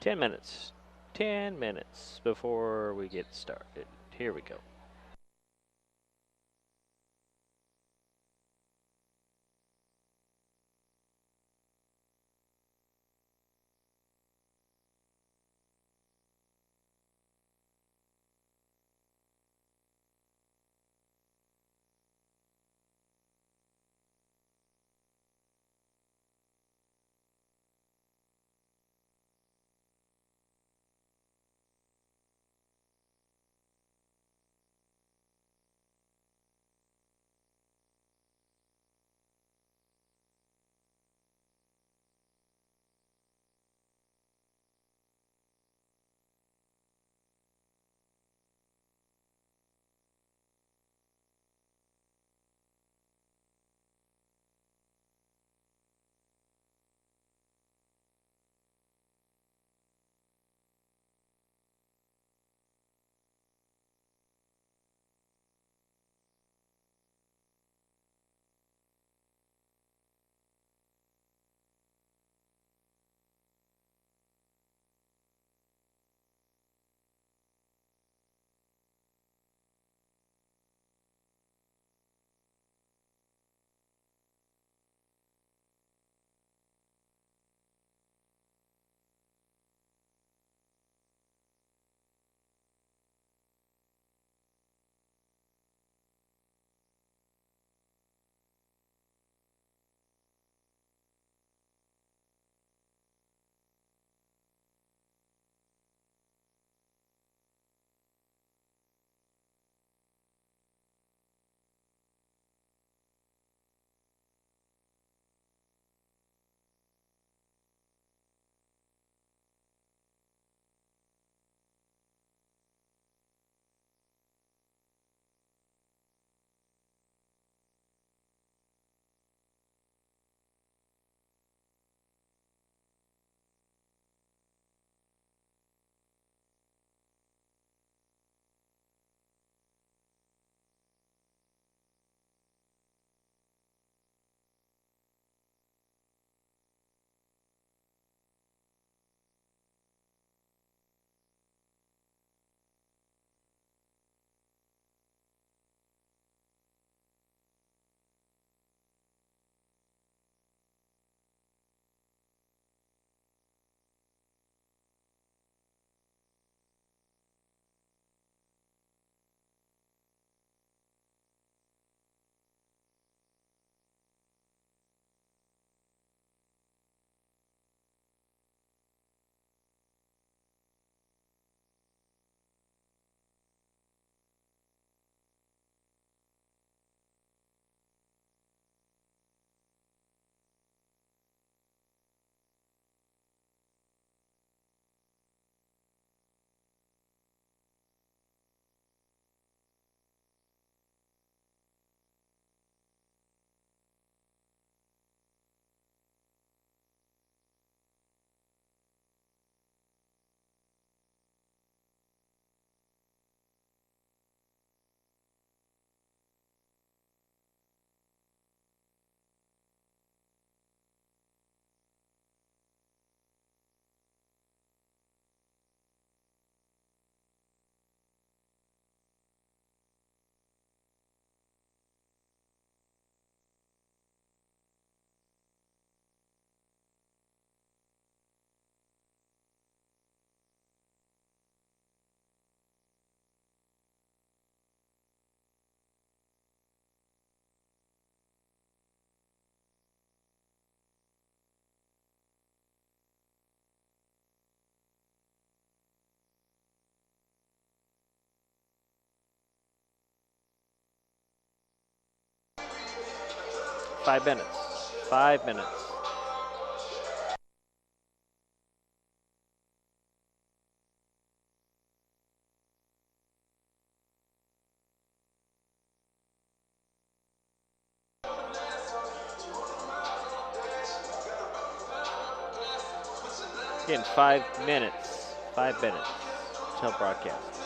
10 minutes. 10 minutes before we get started. Here we go. Five minutes. 5 minutes. Again, 5 minutes. 5 minutes till broadcast.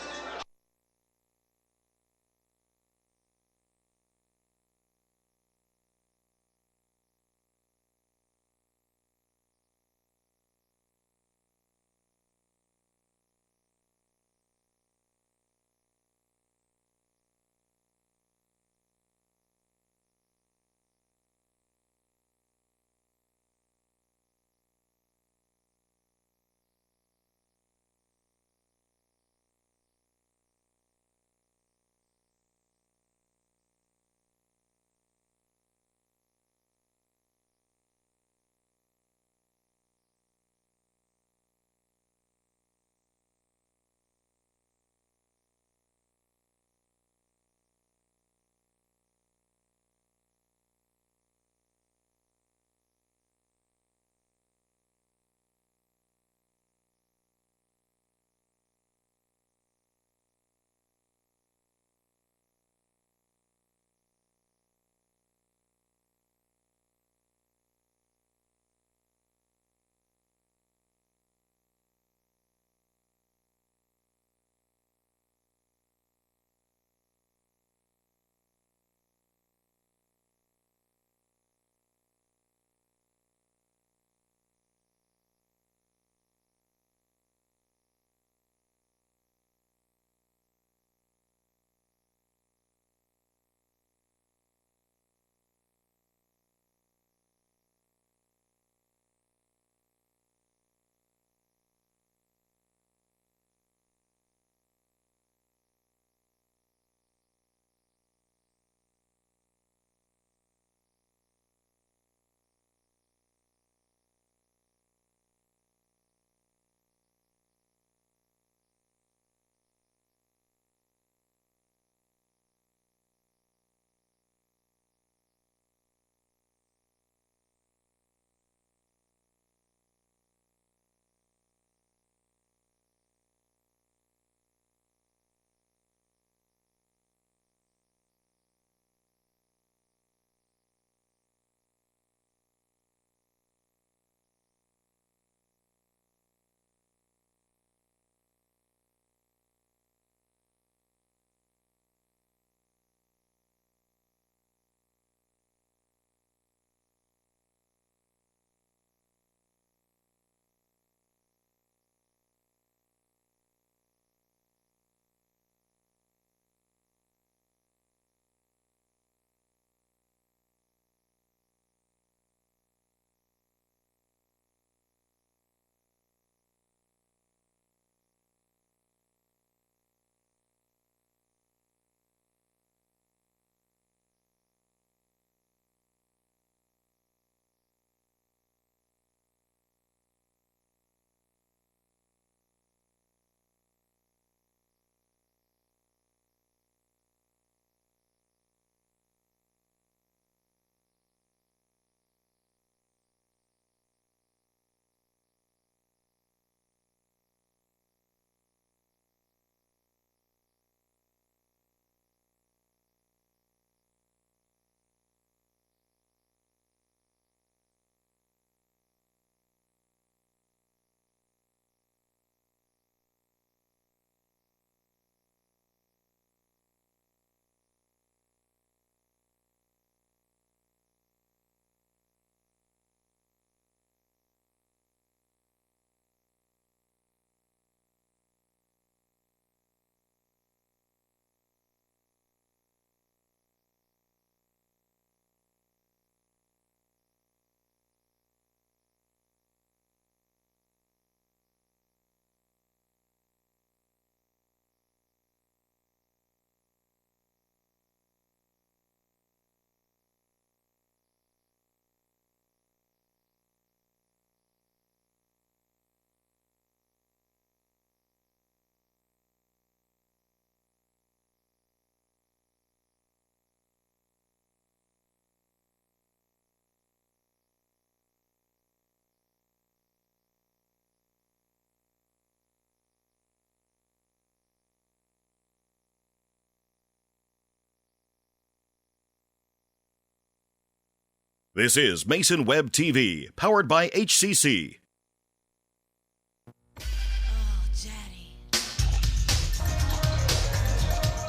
This is Mason Web TV, powered by HCC.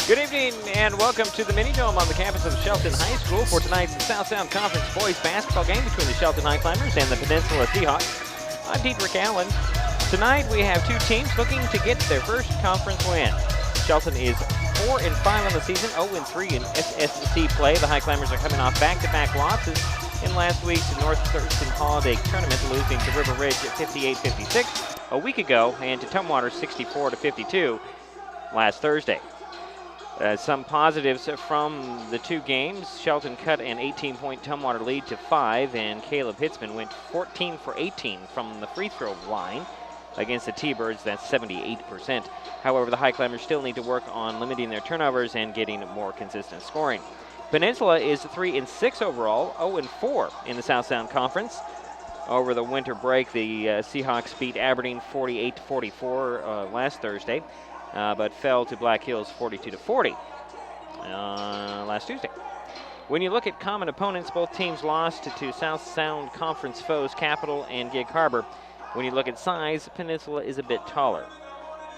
Good evening and welcome to the Mini Dome on the campus of Shelton High School for tonight's South Sound Conference boys basketball game between the Shelton Highclimbers and the Peninsula Seahawks. I'm Dedrick Allan. Tonight we have two teams looking to get their first conference win. Shelton is 4-5 on the season, 0-3 in SSC play. The Highclimbers are coming off back-to-back losses in last week's North Thurston Holiday Tournament, losing to River Ridge at 58-56 a week ago and to Tumwater 64-52 last Thursday. Some positives from the two games. Shelton cut an 18-point Tumwater lead to 5, and Caleb Hitzman went 14 for 18 from the free throw line against the T-Birds. That's 78%. However, the Highclimbers still need to work on limiting their turnovers and getting more consistent scoring. Peninsula is 3-6 overall, 0-4 in the South Sound Conference. Over the winter break, the Seahawks beat Aberdeen 48-44 last Thursday. But fell to Black Hills 42-40 last Tuesday. When you look at common opponents, both teams lost to South Sound Conference foes Capital and Gig Harbor. When you look at size, Peninsula is a bit taller.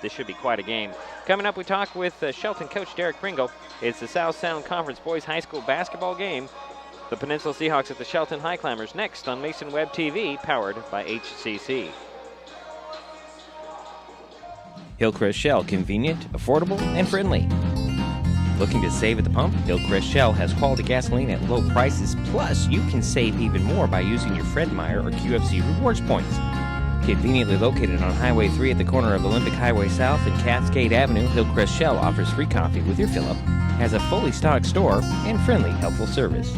This should be quite a game. Coming up, we talk with Shelton coach Dedrick Allan. It's the South Sound Conference boys high school basketball game. The Peninsula Seahawks at the Shelton Highclimbers next on Mason Web TV, powered by HCC. Hillcrest Shell, convenient, affordable, and friendly. Looking to save at the pump? Hillcrest Shell has quality gasoline at low prices, plus you can save even more by using your Fred Meyer or QFC rewards points. Conveniently located on Highway 3 at the corner of Olympic Highway South and Cascade Avenue, Hillcrest Shell offers free coffee with your fill-up, has a fully stocked store, and friendly, helpful service.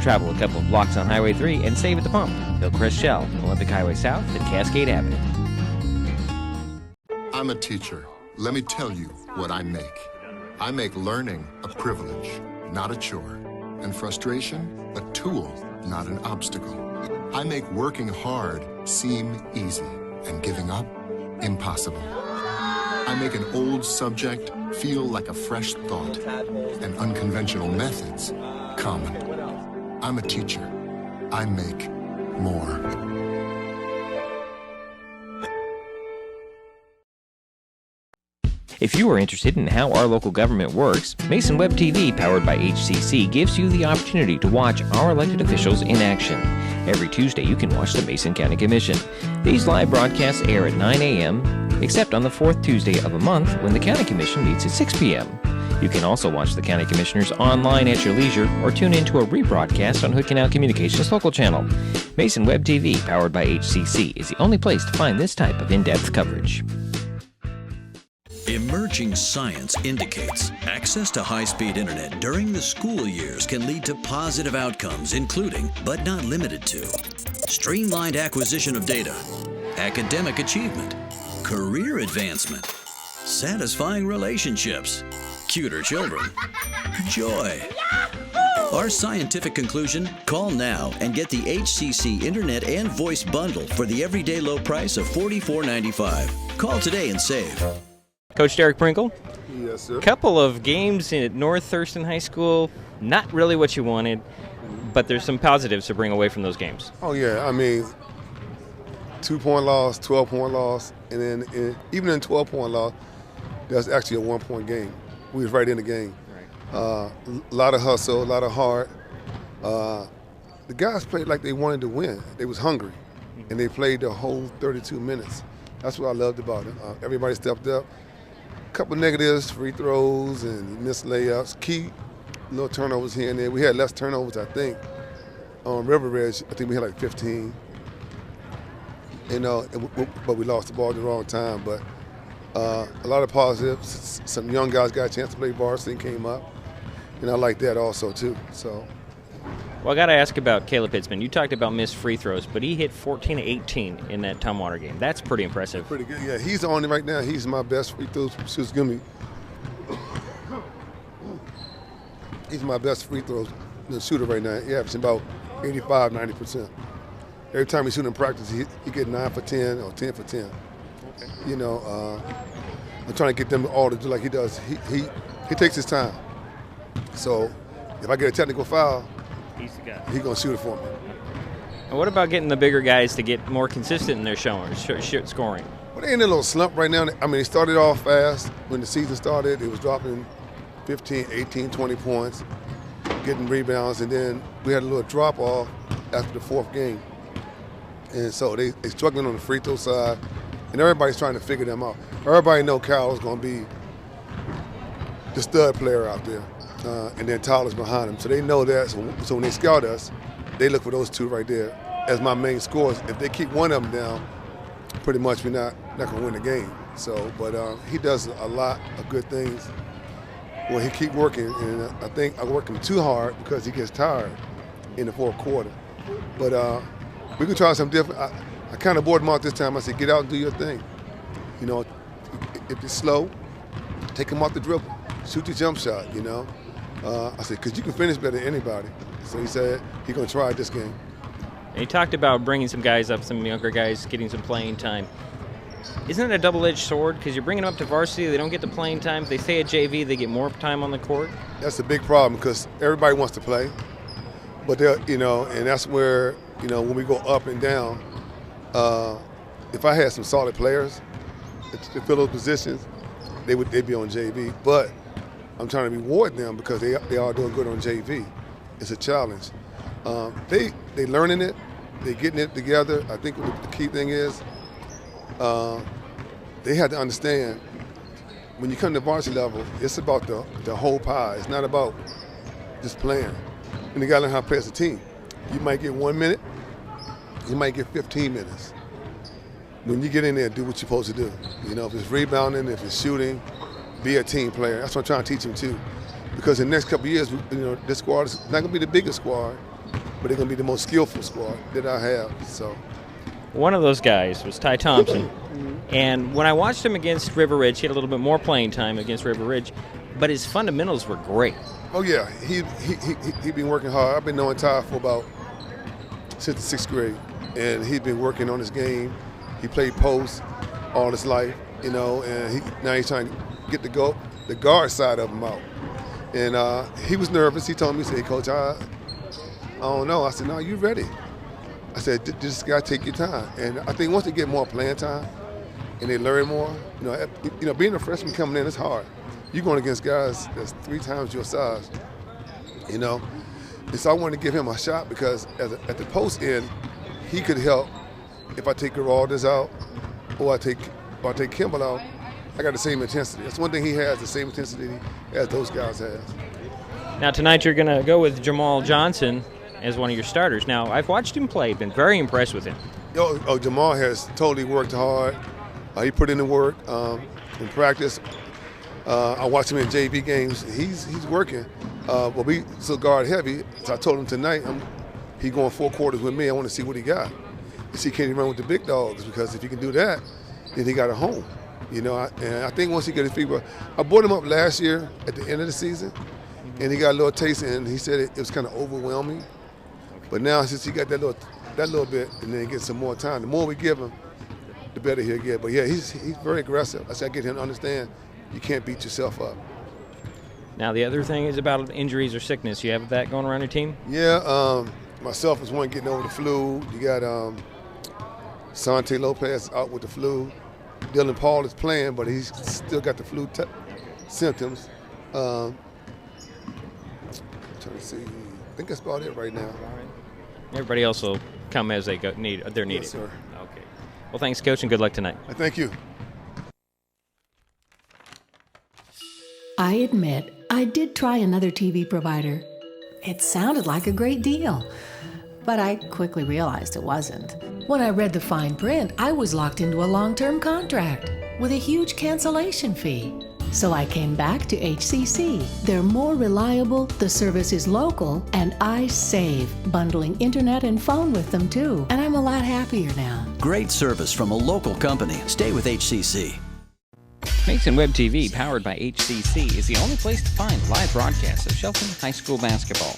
Travel a couple of blocks on Highway 3 and save at the pump. Hillcrest Shell, Olympic Highway South and Cascade Avenue. I'm a teacher. Let me tell you what I make. I make learning a privilege, not a chore, and frustration a tool, not an obstacle. I make working hard seem easy and giving up impossible. I make an old subject feel like a fresh thought and unconventional methods common. I'm a teacher. I make more. If you are interested in how our local government works, Mason Web TV, powered by HCC, gives you the opportunity to watch our elected officials in action. Every Tuesday, you can watch the Mason County Commission. These live broadcasts air at 9 a.m., except on the fourth Tuesday of a month when the County Commission meets at 6 p.m. You can also watch the County Commissioners online at your leisure or tune into a rebroadcast on Hood Canal Communications local channel. Mason Web TV, powered by HCC, is the only place to find this type of in-depth coverage. Emerging science indicates access to high-speed internet during the school years can lead to positive outcomes, including, but not limited to, streamlined acquisition of data, academic achievement, career advancement, satisfying relationships, cuter children, joy. Our scientific conclusion? Call now and get the HCC Internet and Voice Bundle for the everyday low price of $44.95. Call today and save. Coach Dedrick Allan. Yes, sir. Couple of games at North Thurston High School, not really what you wanted, but there's some positives to bring away from those games. Oh, yeah. I mean, 2-point loss, 12-point loss, and then even in 12-point loss, that's actually a 1-point game. We was right in the game. Right. A lot of hustle, a lot of heart. The guys played like they wanted to win. They was hungry, and they played the whole 32 minutes. That's what I loved about it. Everybody stepped up. Couple negatives, free throws and missed layups. Key little turnovers here and there. We had less turnovers, I think. On River Ridge, I think we had like 15. But we lost the ball at the wrong time. But a lot of positives. Some young guys got a chance to play varsity and came up. And I like that also, too. So. Well, I got to ask about Caleb Hitzman. You talked about missed free throws, but he hit 14 of 18 in that Tumwater game. That's pretty impressive. Pretty good, yeah. He's on it right now. He's my best free throws shooter. He's my best free throws shooter right now. He averages about 85, 90%. Every time he shoots in practice, he get 9 for 10 or 10 for 10. Okay. You know, I'm trying to get them all to do like he does. He takes his time. So if I get a technical foul, He's the guy. He's going to shoot it for me. And what about getting the bigger guys to get more consistent in their scoring? Well, they in a little slump right now. I mean, they started off fast. When the season started, it was dropping 15, 18, 20 points, getting rebounds, and then we had a little drop-off after the fourth game. And so they struggling on the free throw side, and everybody's trying to figure them out. Everybody know Cal is going to be the stud player out there, and then Tyler's behind him. So they know that. So when they scout us, they look for those two right there as my main scorers. If they keep one of them down, pretty much we're not going to win the game. So, but he does a lot of good things. Well, he keep working, and I think I work him too hard because he gets tired in the fourth quarter. But we can try something different. I kind of bored him out this time. I said, get out and do your thing. You know, if it's slow, take him off the dribble. Shoot the jump shot, you know. I said, because you can finish better than anybody. So he said he's going to try it this game. And he talked about bringing some guys up, some younger guys getting some playing time. Isn't it a double-edged sword? Because you're bringing them up to varsity, they don't get the playing time. If they stay at JV, they get more time on the court. That's a big problem because everybody wants to play. But they're, you know, and that's where, you know, when we go up and down, if I had some solid players to fill those positions, they'd be on JV. But I'm trying to reward them because they are doing good on JV. It's a challenge. They learning it, they getting it together. I think the key thing is they have to understand when you come to varsity level, it's about the whole pie. It's not about just playing. And you got to learn how to play as a team. You might get 1 minute, you might get 15 minutes. When you get in there, do what you're supposed to do. You know, if it's rebounding, if it's shooting, be a team player. That's what I'm trying to teach them too. Because in the next couple of years, you know, this squad is not going to be the biggest squad, but they're going to be the most skillful squad that I have. So, one of those guys was Ty Thompson. And when I watched him against River Ridge, he had a little bit more playing time against River Ridge, but his fundamentals were great. Oh yeah, he been working hard. I've been knowing Ty for since the 6th grade, and he's been working on his game. He played post all his life, you know, and now he's trying to get the guard side of him out. And he was nervous. He told me, he said, hey, Coach, I don't know. I said, no, you ready. I said, just got to take your time. And I think once they get more playing time and they learn more, you know, being a freshman coming in is hard. You're going against guys that's 3 times your size, you know. And so I wanted to give him a shot because at the post end, he could help if I take Geraldez out or I take Kimball out. I got the same intensity. That's one thing he has, the same intensity as those guys have. Now tonight you're going to go with Jamal Johnson as one of your starters. Now, I've watched him play, been very impressed with him. Jamal has totally worked hard. He put in the work in practice. I watched him in JV games. He's working. But we still guard heavy. So I told him tonight, he going 4 quarters with me. I want to see what he got. See, can he run with the big dogs? Because if he can do that, then he got a home. You know, and I think once he get his feet, I brought him up last year at the end of the season, and he got a little taste, and he said it was kind of overwhelming. But now since he got that little bit, and then get some more time, the more we give him, the better he'll get. But yeah, he's very aggressive. I said I get him to understand you can't beat yourself up. Now the other thing is about injuries or sickness. You have that going around your team? Yeah, myself is one getting over the flu. You got Sante Lopez out with the flu. Dylan Paul is playing, but he's still got the flu symptoms. Trying to see. I think that's about it right now. Everybody else will come as they're needed. Yes, sir. Okay. Well, thanks, Coach, and good luck tonight. Thank you. I admit, I did try another TV provider. It sounded like a great deal, but I quickly realized it wasn't. When I read the fine print, I was locked into a long-term contract with a huge cancellation fee. So I came back to HCC. They're more reliable, the service is local, and I save, bundling internet and phone with them too. And I'm a lot happier now. Great service from a local company. Stay with HCC. Mason Web TV, powered by HCC, is the only place to find live broadcasts of Shelton High School basketball.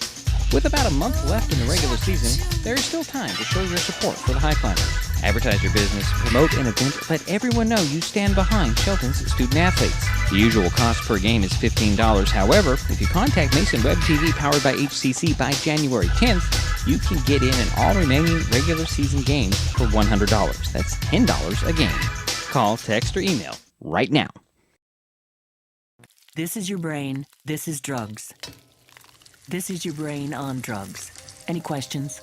With about a month left in the regular season, there is still time to show your support for the Highclimbers. Advertise your business, promote an event, let everyone know you stand behind Shelton's student-athletes. The usual cost per game is $15. However, if you contact Mason Web TV powered by HCC by January 10th, you can get in all remaining regular season games for $100. That's $10 a game. Call, text, or email right now. This is your brain. This is drugs. This is your brain on drugs. Any questions?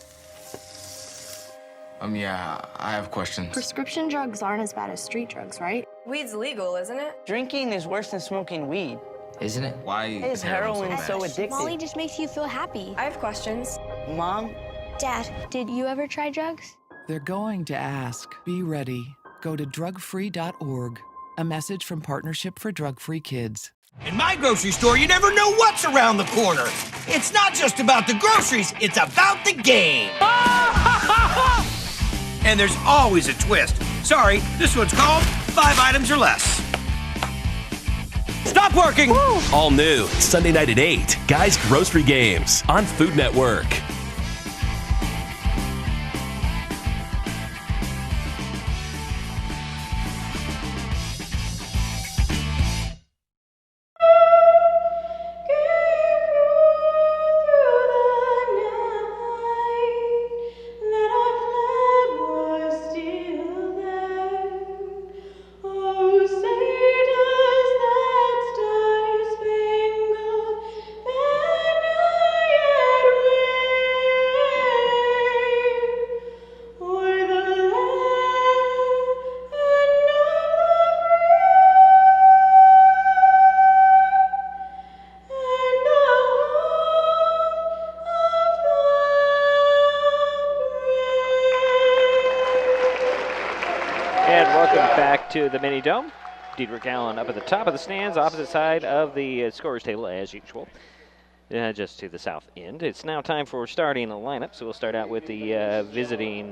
Yeah, I have questions. Prescription drugs aren't as bad as street drugs, right? Weed's legal, isn't it? Drinking is worse than smoking weed. Isn't it? Why is heroin so addictive? Molly just makes you feel happy. I have questions. Mom? Dad, did you ever try drugs? They're going to ask. Be ready. Go to drugfree.org. A message from Partnership for Drug-Free Kids. In my grocery store, you never know what's around the corner. It's not just about the groceries, it's about the game. And there's always a twist. Sorry, this one's called 5 items or less. Stop working! Woo! All new, Sunday night at 8. Guys Grocery Games on Food Network. To the mini dome. Dedrick Allan up at the top of the stands, opposite side of the scorers table as usual, just to the south end. It's now time for starting a lineup, so we'll start out with the visiting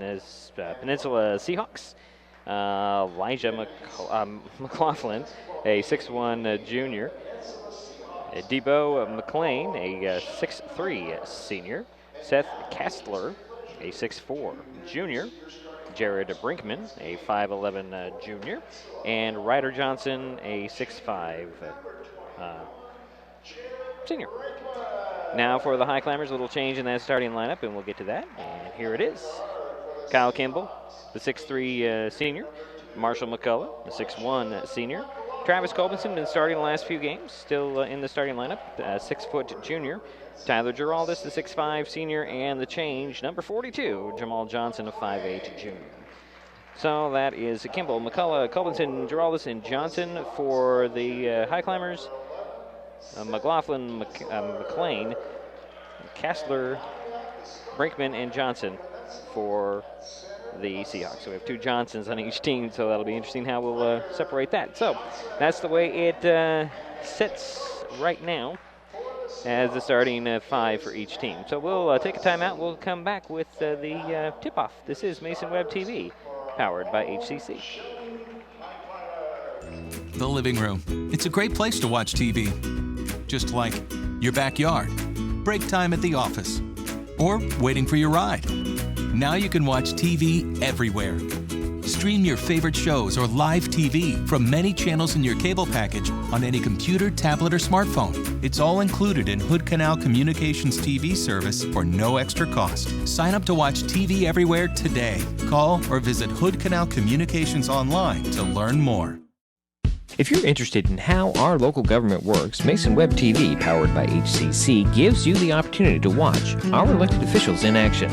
Peninsula Seahawks. Elijah McLaughlin, a 6'1 junior. Debo McLean, a 6'3 senior. Seth Kastler, a 6'4 junior. Jared Brinkman, a 5'11 junior, and Ryder Johnson, a 6'5 senior. Now for the Highclimbers, a little change in that starting lineup, and we'll get to that. And here it is. Kyle Kimball, the 6'3 senior. Marshall McCullough, the 6'1 senior. Travis Colbinson been starting the last few games, still in the starting lineup, 6' junior. Tyler Giraldus, the 6'5 senior, and the change, number 42, Jamal Johnson, a 5'8 junior. So that is Kimball, McCullough, Colbinson, Giraldus, and Johnson for the Highclimbers. McLaughlin, McLean, Kastler, Brinkman, and Johnson for the Seahawks. So we have two Johnsons on each team, so that'll be interesting how we'll separate that. So that's the way it sits right now as the starting 5 for each team. So we'll take a timeout. We'll come back with the tip-off. This is Mason Web TV, powered by HCC. The living room. It's a great place to watch TV. Just like your backyard, break time at the office, or waiting for your ride. Now you can watch TV everywhere. Stream your favorite shows or live TV from many channels in your cable package on any computer, tablet, or smartphone. It's all included in Hood Canal Communications TV service for no extra cost. Sign up to watch TV everywhere today. Call or visit Hood Canal Communications online to learn more. If you're interested in how our local government works, Mason Web TV, powered by HCC, gives you the opportunity to watch our elected officials in action.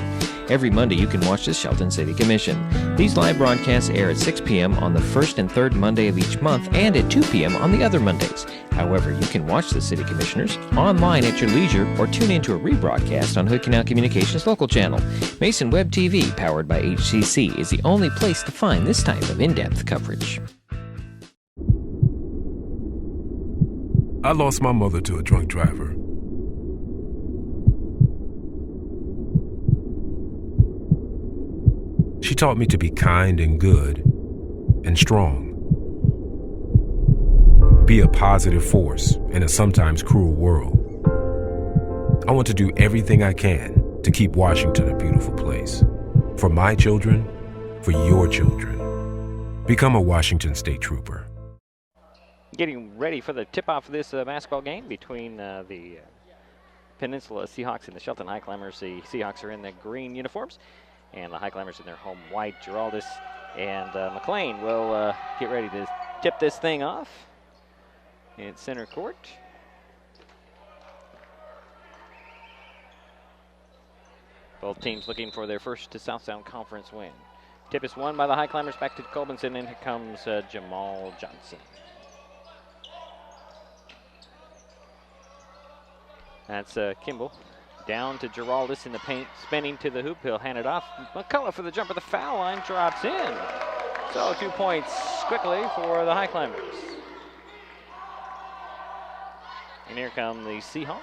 Every Monday, you can watch the Shelton City Commission. These live broadcasts air at 6 p.m. on the first and third Monday of each month and at 2 p.m. on the other Mondays. However, you can watch the City Commissioners online at your leisure or tune into a rebroadcast on Hood Canal Communications local channel. Mason Web TV, powered by HCC, is the only place to find this type of in-depth coverage. I lost my mother to a drunk driver. She taught me to be kind and good and strong. Be a positive force in a sometimes cruel world. I want to do everything I can to keep Washington a beautiful place. For my children for your children. Become a Washington State Trooper. Getting ready for the tip-off of this basketball game between the Peninsula Seahawks and the Shelton Highclimbers. The Seahawks are in the green uniforms, and the Highclimbers in their home white. Giraldus and McLean will get ready to tip this thing off in center court. Both teams looking for their first South Sound Conference win. Tip is won by the Highclimbers back to Colbinson, and here comes Jamal Johnson. That's Kimball. Down to Giraldus in the paint, spinning to the hoop. He'll hand it off. McCullough for the jumper. The foul line drops in. So 2 points quickly for the Highclimbers. And here come the Seahawks.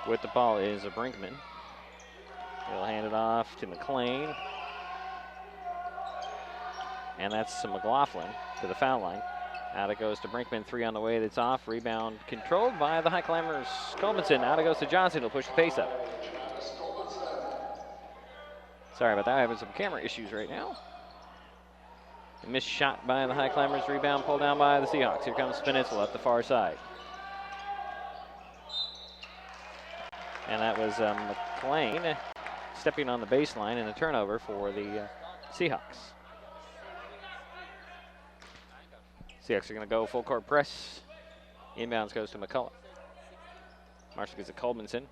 With the ball is a Brinkman. He'll hand it off to McLean. And that's McLaughlin to the foul line. Out it goes to Brinkman, 3 on the way, that's off. Rebound controlled by the Highclimbers. Colbinson, out it goes to Johnson, he'll push the pace up. Sorry about that, having some camera issues right now. A missed shot by the Highclimbers, rebound pulled down by the Seahawks. Here comes Peninsula up the far side. And that was McLean stepping on the baseline and a turnover for the Seahawks. Seahawks are going to go full court press. Inbounds goes to McCullough. Marshall gives it Colbinson.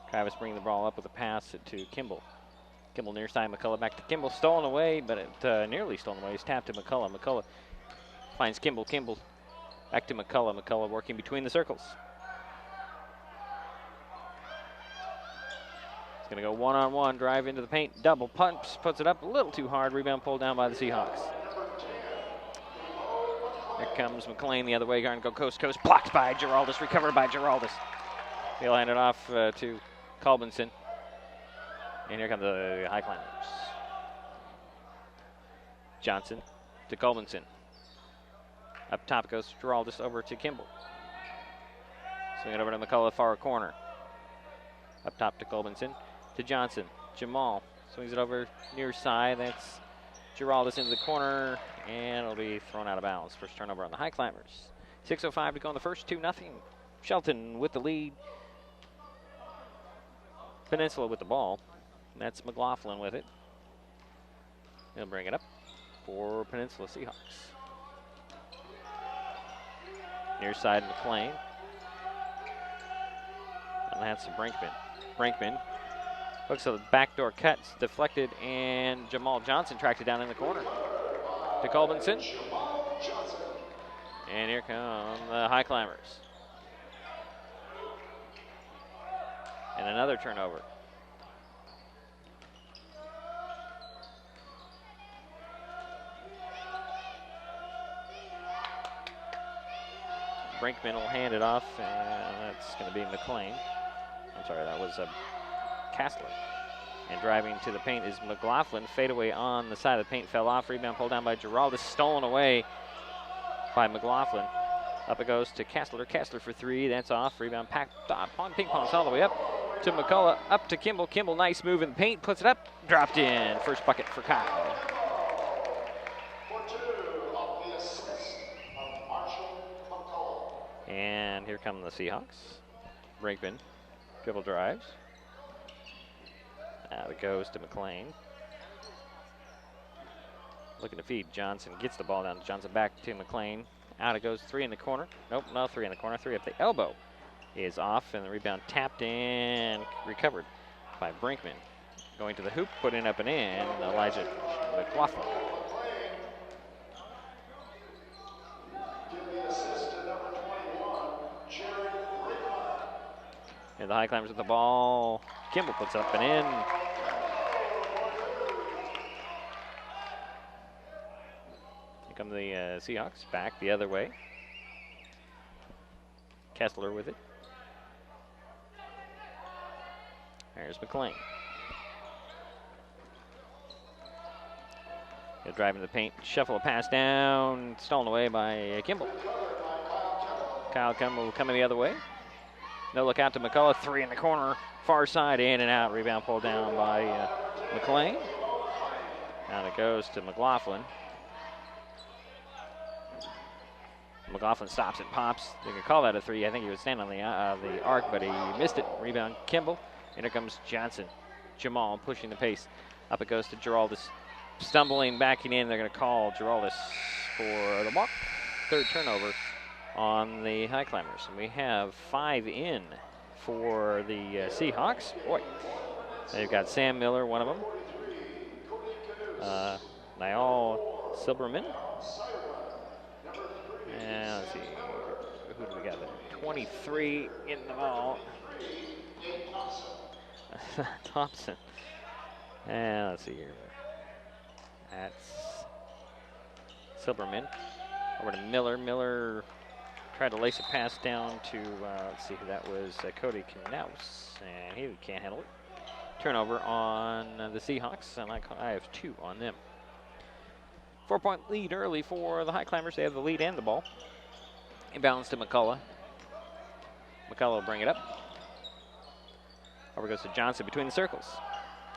Travis bringing the ball up with a pass to Kimball. Kimball near side, McCullough back to Kimball. Stolen away, but it nearly stolen away. He's tapped to McCullough. McCullough finds Kimball. Kimball back to McCullough. McCullough working between the circles. Going to go one-on-one, drive into the paint, double punch, puts it up a little too hard. Rebound pulled down by the Seahawks. Here comes McLean the other way, going to go coast-to-coast, blocked by Giraldus, recovered by Giraldus. He'll hand it off to Colbinson. And here come the Highclimbers. Johnson to Colbinson. Up top goes Giraldus over to Kimball. Swing it over to McCullough, far corner. Up top to Colbinson. To Johnson. Jamal swings it over near side. That's Giraldus into the corner, and it'll be thrown out of bounds. First turnover on the Highclimbers. 6:05 to go in the first, 2-0. Shelton with the lead. Peninsula with the ball. That's McLaughlin with it. He'll bring it up for Peninsula Seahawks. Near side McLean. And that's Brinkman. Brinkman looks at the backdoor cuts, deflected, and Jamal Johnson tracked it down in the corner. To Colbinson. And here come the Highclimbers. And another turnover. Brinkman will hand it off, and that's going to be McLean. I'm sorry, that was Kastler. And driving to the paint is McLaughlin. Fadeaway on the side of the paint, fell off. Rebound pulled down by Giraldus, stolen away by McLaughlin. Up it goes to Kastler. Kastler for 3, that's off. Rebound packed on ping pongs all the way up to McCullough, up to Kimball. Kimball, nice move in the paint, puts it up, dropped in. First bucket for Kyle. And here come the Seahawks. Brinkman, dribble drives. Out it goes to McLean. Looking to feed. Johnson gets the ball down to Johnson, back to McLean. Out it goes, 3 in the corner. Nope, no 3 in the corner. 3 up the elbow is off, and the rebound tapped and recovered by Brinkman. Going to the hoop, putting up and in, Elijah McLaughlin. And the Highclimbers with the ball. Kimball puts up and in. Here come the Seahawks back the other way. Kessler with it. There's McLean. He'll drive into the paint, shuffle a pass down, stolen away by Kimball. Kyle Kimball coming the other way. No look out to McCullough. 3 in the corner. Far side, in and out. Rebound pulled down by McLean. Now it goes to McLaughlin. McLaughlin stops and pops. They can call that a 3. I think he was standing on the arc, but he missed it. Rebound, Kimball. And here comes Johnson. Jamal pushing the pace. Up it goes to Giraldus. Stumbling, backing in. They're going to call Giraldus for the walk. 3rd turnover on the Highclimbers. And we have 5 in for the Seahawks. Boy, they've got Sam Miller, one of them. Niall Silberman. And let's see, who do we got there? 23 in the ball. Thompson. And let's see here. That's Silberman. Over to Miller. Miller tried to lace a pass down to, let's see who that was, Cody Knaus, and he can't handle it. Turnover on the Seahawks, and I have 2 on them. 4-point lead early for the Highclimbers. They have the lead and the ball. Inbounds to McCullough. McCullough will bring it up. Over goes to Johnson between the circles.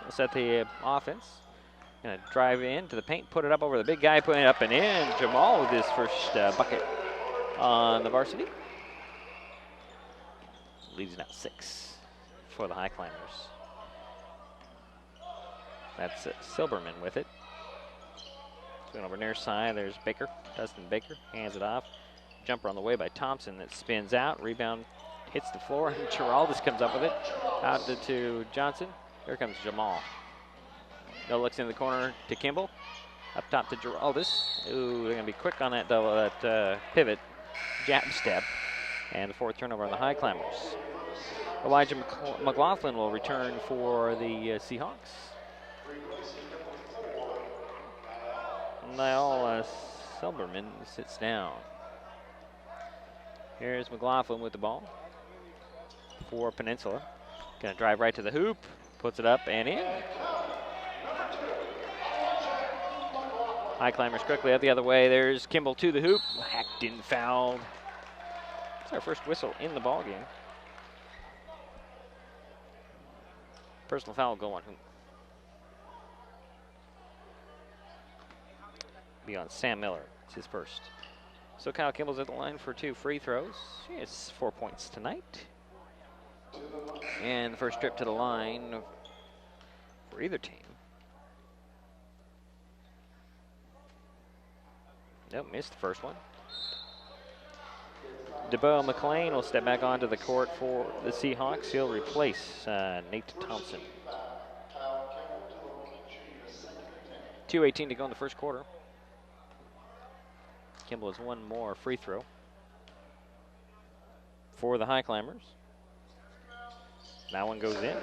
He'll set the offense. Gonna drive in to the paint, put it up over the big guy, putting it up and in. Jamal with his first bucket on the varsity. Leads now 6 for the Highclimbers. That's Silberman with it. Going over near side, there's Baker, Dustin Baker, hands it off. Jumper on the way by Thompson that spins out. Rebound hits the floor, and Giraldus comes up with it. Out to Johnson. Here comes Jamal. No looks in the corner to Kimball. Up top to Giraldus. Ooh, they're going to be quick on that double, that pivot jab step. And the 4th turnover on the Highclimbers. Elijah McLaughlin will return for the Seahawks. Niall Silberman sits down. Here's McLaughlin with the ball for Peninsula. Gonna drive right to the hoop, puts it up and in. Highclimbers quickly out the other way. There's Kimball to the hoop, hacked in, fouled. It's our first whistle in the ball game. Personal foul go on whom? Be on Sam Miller. It's his first. So Kyle Kimball's at the line for 2 free throws. He has 4 points tonight. And the first trip to the line for either team. Nope, missed the first one. DeBoe McLean will step back onto the court for the Seahawks. He'll replace Nate Thompson. 2:18 to go in the first quarter. Kimball has 1 more free throw for the Highclimbers. That one goes in.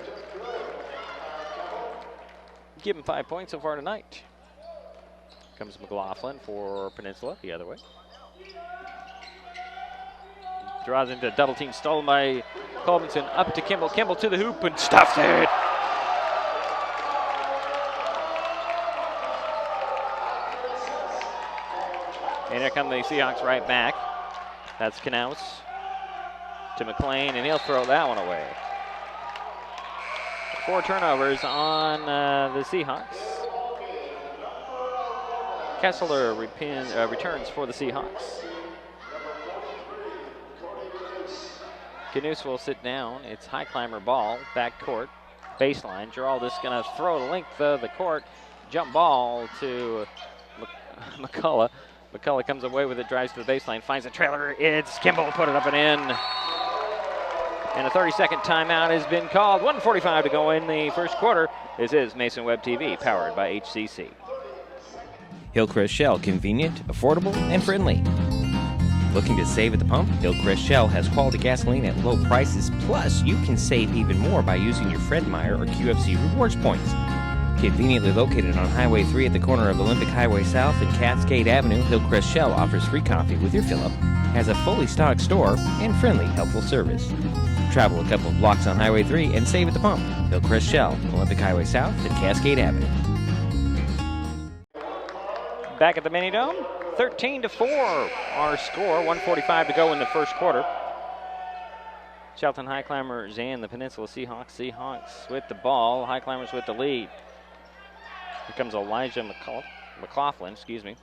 Give him 5 points so far tonight. Comes McLaughlin for Peninsula the other way. Draws into a double team, stolen by Colbinson. Up to Kimball. Kimball to the hoop and stuffs it. And here come the Seahawks right back. That's Knaus to McLean, and he'll throw that one away. 4 turnovers on the Seahawks. Kessler returns for the Seahawks. Knaus will sit down. It's Highclimber ball, back court, baseline. Giraldus going to throw the length of the court. Jump ball to McCullough. McCullough comes away with it, drives to the baseline, finds a trailer. It's Kimball, put it up and in. And a 30-second timeout has been called. 1:45 to go in the first quarter. This is Mason Web TV, powered by HCC. Hillcrest Shell, convenient, affordable, and friendly. Looking to save at the pump? Hillcrest Shell has quality gasoline at low prices, plus you can save even more by using your Fred Meyer or QFC rewards points. Conveniently located on Highway 3 at the corner of Olympic Highway South and Cascade Avenue, Hillcrest Shell offers free coffee with your fill-up, has a fully stocked store, and friendly, helpful service. Travel a couple of blocks on Highway 3 and save at the pump. Hillcrest Shell, Olympic Highway South and Cascade Avenue. Back at the Mini Dome, 13-4 our score, 1:45 to go in the first quarter. Shelton Highclimbers and the Peninsula Seahawks. Seahawks with the ball, Highclimbers with the lead. Here comes Elijah McLaughlin, Trying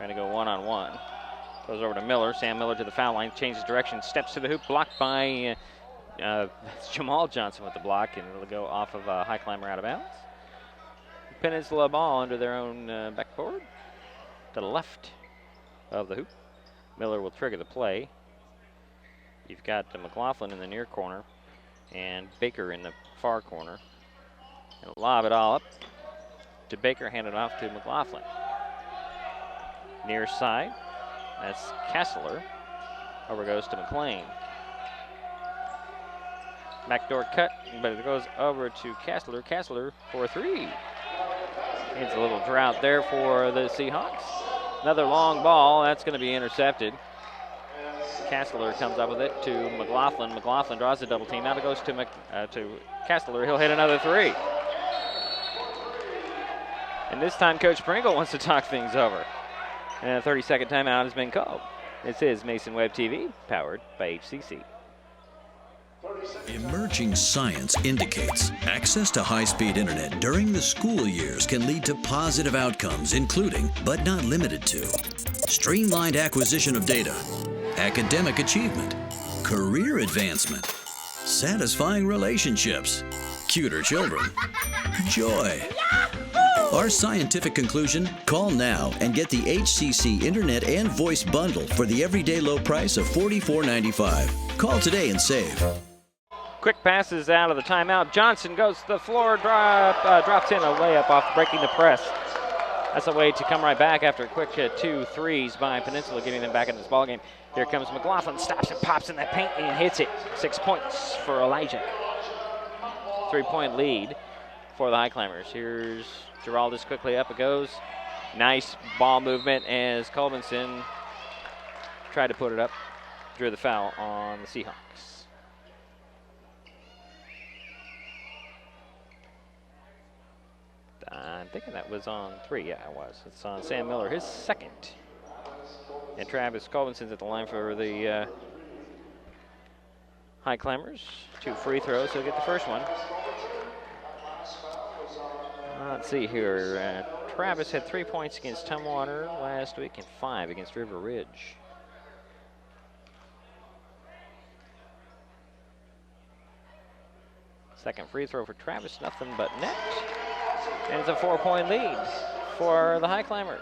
to go one-on-one. Goes over to Miller. Sam Miller to the foul line, changes direction, steps to the hoop, blocked by Jamal Johnson with the block, and it'll go off of Highclimber out of bounds. Peninsula ball under their own backboard to the left of the hoop. Miller will trigger the play. You've got McLaughlin in the near corner and Baker in the far corner. And lob it all up to Baker, hand it off to McLaughlin. Near side, that's Kessler. Over goes to McLean. Backdoor cut, but it goes over to Kessler. Kessler for 3. It's a little drought there for the Seahawks. Another long ball, that's going to be intercepted. Kessler comes up with it to McLaughlin. McLaughlin draws the double team. Now it goes to Kessler. He'll hit another 3. And this time Coach Pringle wants to talk things over. And a 30-second timeout has been called. This is Mason Web TV, powered by HCC. Emerging science indicates access to high-speed internet during the school years can lead to positive outcomes, including, but not limited to, streamlined acquisition of data, academic achievement, career advancement, satisfying relationships, cuter children, joy. Our scientific conclusion? Call now and get the HCC Internet and Voice Bundle for the everyday low price of $44.95. Call today and save. Quick passes out of the timeout. Johnson goes to the floor, drops in a layup off breaking the press. That's a way to come right back after a quick 2 threes by Peninsula, getting them back in this ballgame. Here comes McLaughlin, stops and pops in that paint and hits it. 6 points for Elijah. 3-point lead for the Highclimbers. Here's Giraldus quickly up it goes. Nice ball movement as Colbinson tried to put it up. Drew the foul on the Seahawks. I'm thinking that was on 3. Yeah, it was. It's on Sam Miller, his second. And Travis Colbinson's at the line for the Highclimbers. 2 free throws. He'll get the first one. Let's see here. Travis had 3 points against Tumwater last week and 5 against River Ridge. Second free throw for Travis, nothing but net. And it's a 4-point lead for the Highclimbers.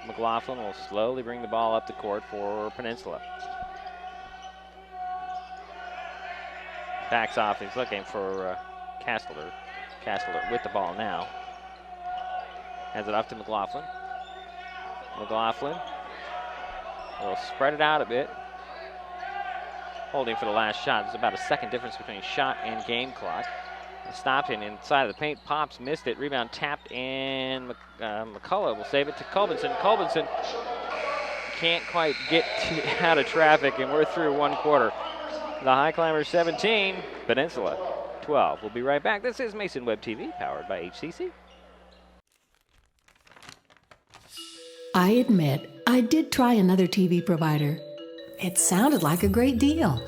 McLaughlin will slowly bring the ball up the court for Peninsula. Backs off, he's looking for Kessler. Kessler with the ball now. Hands it off to McLaughlin. McLaughlin will spread it out a bit. Holding for the last shot. There's about a second difference between shot and game clock. Stopped in inside of the paint, pops, missed it, rebound tapped, and McCullough will save it to Colbinson. Colbinson can't quite get out of traffic, and we're through 1 quarter. The Highclimbers 17, Peninsula 12. We'll be right back. This is Mason Web TV, powered by HCC. I admit, I did try another TV provider. It sounded like a great deal,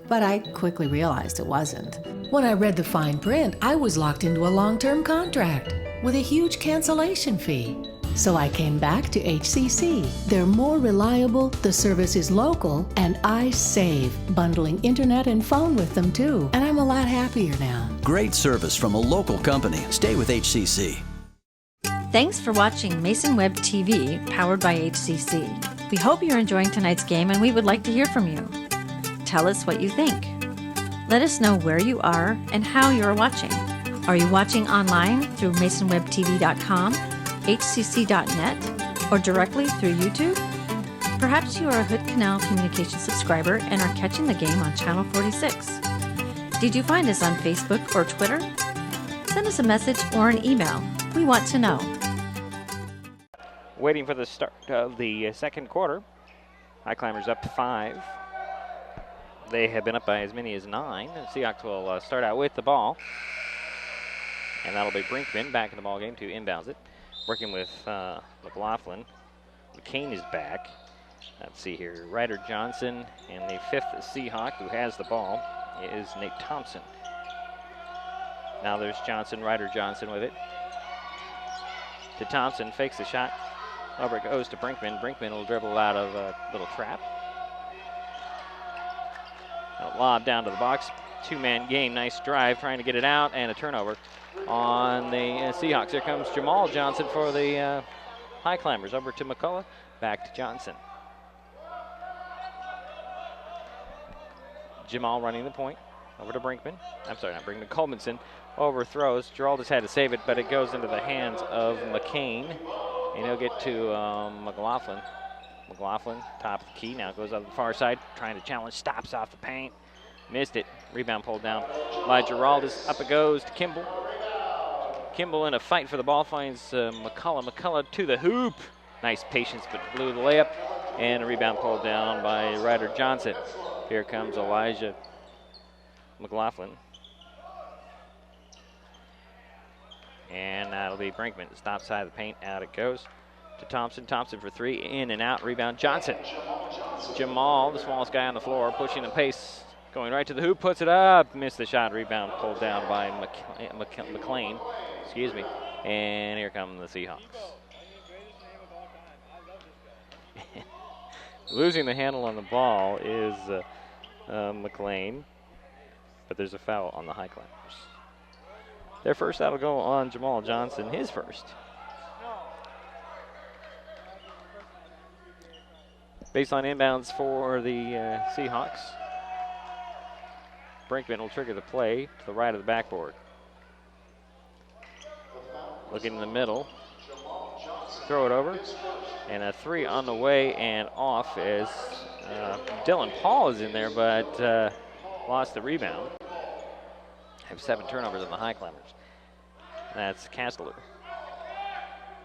but I quickly realized it wasn't. When I read the fine print, I was locked into a long-term contract with a huge cancellation fee. So I came back to HCC. They're more reliable, the service is local, and I save, bundling internet and phone with them too. And I'm a lot happier now. Great service from a local company. Stay with HCC. Thanks for watching Mason Web TV, powered by HCC. We hope you're enjoying tonight's game, and we would like to hear from you. Tell us what you think. Let us know where you are and how you are watching. Are you watching online through masonwebtv.com, hcc.net, or directly through YouTube? Perhaps you are a Hood Canal Communications subscriber and are catching the game on Channel 46. Did you find us on Facebook or Twitter? Send us a message or an email. We want to know. Waiting for the start of the second quarter. Highclimbers up 5. They have been up by as many as 9. And Seahawks will start out with the ball. And that'll be Brinkman back in the ball game to inbounds it. Working with McLaughlin. McCain is back. Let's see here. Ryder Johnson, and the 5th Seahawk who has the ball is Nate Thompson. Now there's Johnson, Ryder Johnson with it. To Thompson, fakes the shot. Over it goes to Brinkman. Brinkman will dribble out of a little trap. A lob down to the box. 2-man game. Nice drive, trying to get it out, and a turnover on the Seahawks. Here comes Jamal Johnson for the Highclimbers. Over to McCullough. Back to Johnson. Jamal running the point. Over to Brinkman. I'm sorry, not Brinkman. Colmanson overthrows. Geraldus had to save it, but it goes into the hands of McCain. And he'll get to McLaughlin. McLaughlin, top of the key, now goes up the far side, trying to challenge, stops off the paint. Missed it. Rebound pulled down by Geraldus. Up it goes to Kimball. Kimball in a fight for the ball finds McCullough. McCullough to the hoop. Nice patience, but blew the layup. And a rebound pulled down by Ryder Johnson. Here comes Elijah McLaughlin. And that'll be Brinkman. Stop side of the paint. Out it goes to Thompson. Thompson for 3. In and out. Rebound Johnson. Jamal, the smallest guy on the floor, pushing the pace. Going right to the hoop. Puts it up. Missed the shot. Rebound pulled down by McLean. Excuse me. And here come the Seahawks. Losing the handle on the ball is McLean. But there's a foul on the Highclimbers. Their first, that'll go on Jamal Johnson, his first. Baseline inbounds for the Seahawks. Brinkman will trigger the play to the right of the backboard. Looking in the middle. Throw it over. And a 3 on the way and off as Dylan Paul is in there, but lost the rebound. Have 7 turnovers on the Highclimbers. That's Castler.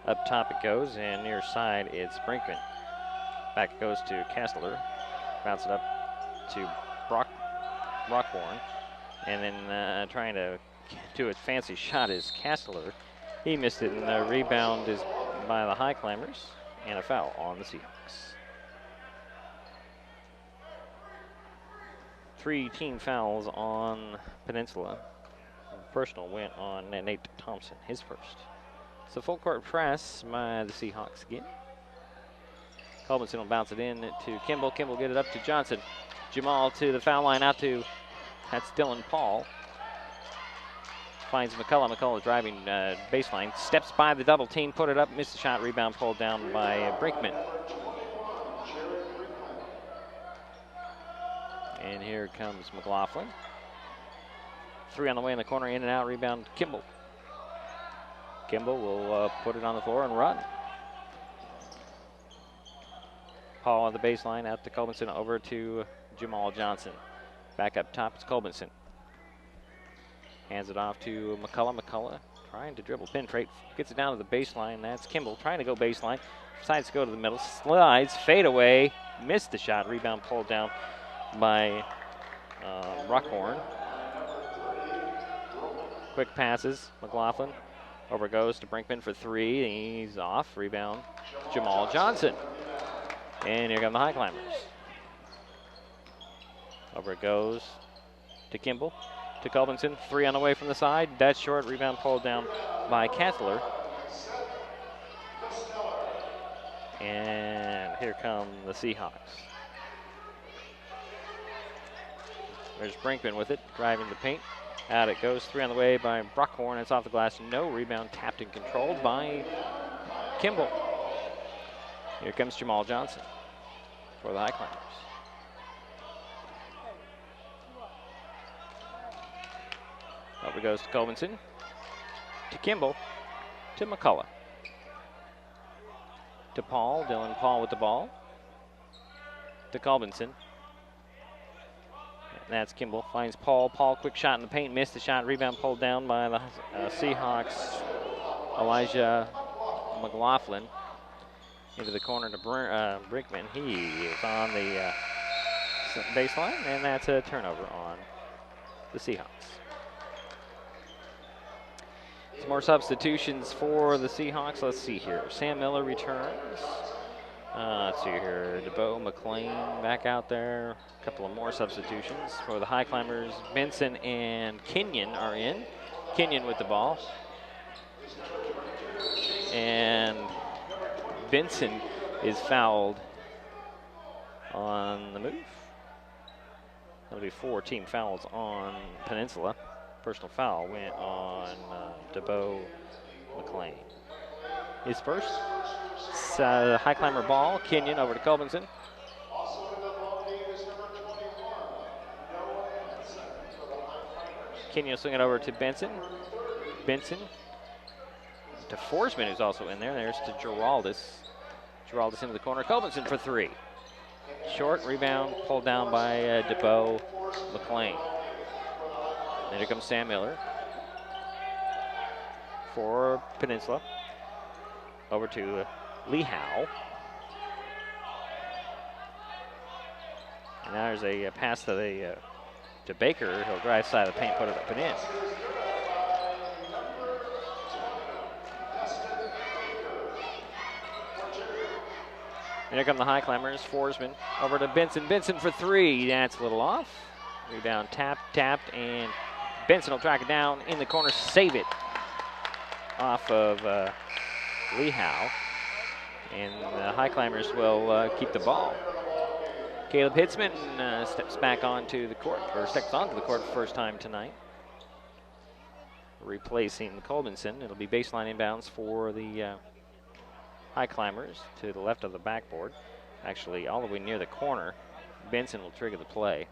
Up top it goes, and near side it's Brinkman. Back it goes to Castler. Bounce it up to Rockborn. And then trying to do a fancy shot is Castler. He missed it, and the rebound is by the Highclimbers, and a foul on the Seahawks. 3 team fouls on Peninsula. Personal went on Nate Thompson, his first. So full court press by the Seahawks again. Colmanson will bounce it in to Kimball. Kimball get it up to Johnson. Jamal to the foul line, out to, that's Dylan Paul. Finds McCullough. McCullough driving baseline. Steps by the double team, put it up, missed the shot, rebound pulled down by Brinkman. And here comes McLaughlin. 3 on the way in the corner, in and out, rebound Kimball. Kimball will put it on the floor and run. Paul on the baseline, out to Colmanson, over to Jamal Johnson. Back up top, it's Colmanson. Hands it off to McCullough. McCullough trying to dribble, penetrate, gets it down to the baseline. That's Kimball trying to go baseline. Decides to go to the middle, slides, fade away, missed the shot. Rebound pulled down by Ruckhorn. Quick passes, McLaughlin. Over goes to Brinkman for 3. He's off. Rebound, Jamal Johnson. And here come the Highclimbers. Over it goes to Kimball. To Colmanson. 3 on the way from the side. That's short. Rebound pulled down by Castler. And here come the Seahawks. There's Brinkman with it, driving the paint. Out it goes. 3 on the way by Brockhorn. It's off the glass. No rebound. Tapped and controlled by Kimball. Here comes Jamal Johnson for the Highclimbers. Over goes to Colmanson. To Kimball. To McCullough. To Paul. Dylan Paul with the ball. To Colmanson. That's Kimball. Finds Paul. Paul, quick shot in the paint. Missed the shot. Rebound pulled down by the Seahawks. Elijah McLaughlin. Into the corner to Brinkman. He is on the baseline, and that's a turnover on the Seahawks. Some more substitutions for the Seahawks. Let's see here. Sam Miller returns. Let's see here. DeBow, McLean back out there. A couple of more substitutions for the Highclimbers. Benson and Kenyon are in. Kenyon with the ball. And Benson is fouled on the move. That'll be 4 team fouls on Peninsula. Personal foul went on DeBow McLean. His first. High climber ball. Kenyon over to Colbinson. Kenyon swing it over to Benson. Benson to Forsman, who's also in there. There's to Giraldus. Giraldus into the corner. Colbinson for 3. Short rebound pulled down by DeBow McLean. And here comes Sam Miller for Peninsula. Over to Lee Howe. And now there's a pass to Baker. He'll drive side of the paint, put it up and in. And here come the Highclimbers. Forsman over to Benson. Benson for 3. That's a little off. Rebound tapped, and Benson will track it down in the corner, save it off of Lee Howe. And the Highclimbers will keep the ball. Caleb Hitzman steps onto the court for the first time tonight, replacing Colbinson. It'll be baseline inbounds for the Highclimbers to the left of the backboard. Actually, all the way near the corner. Benson will trigger the play.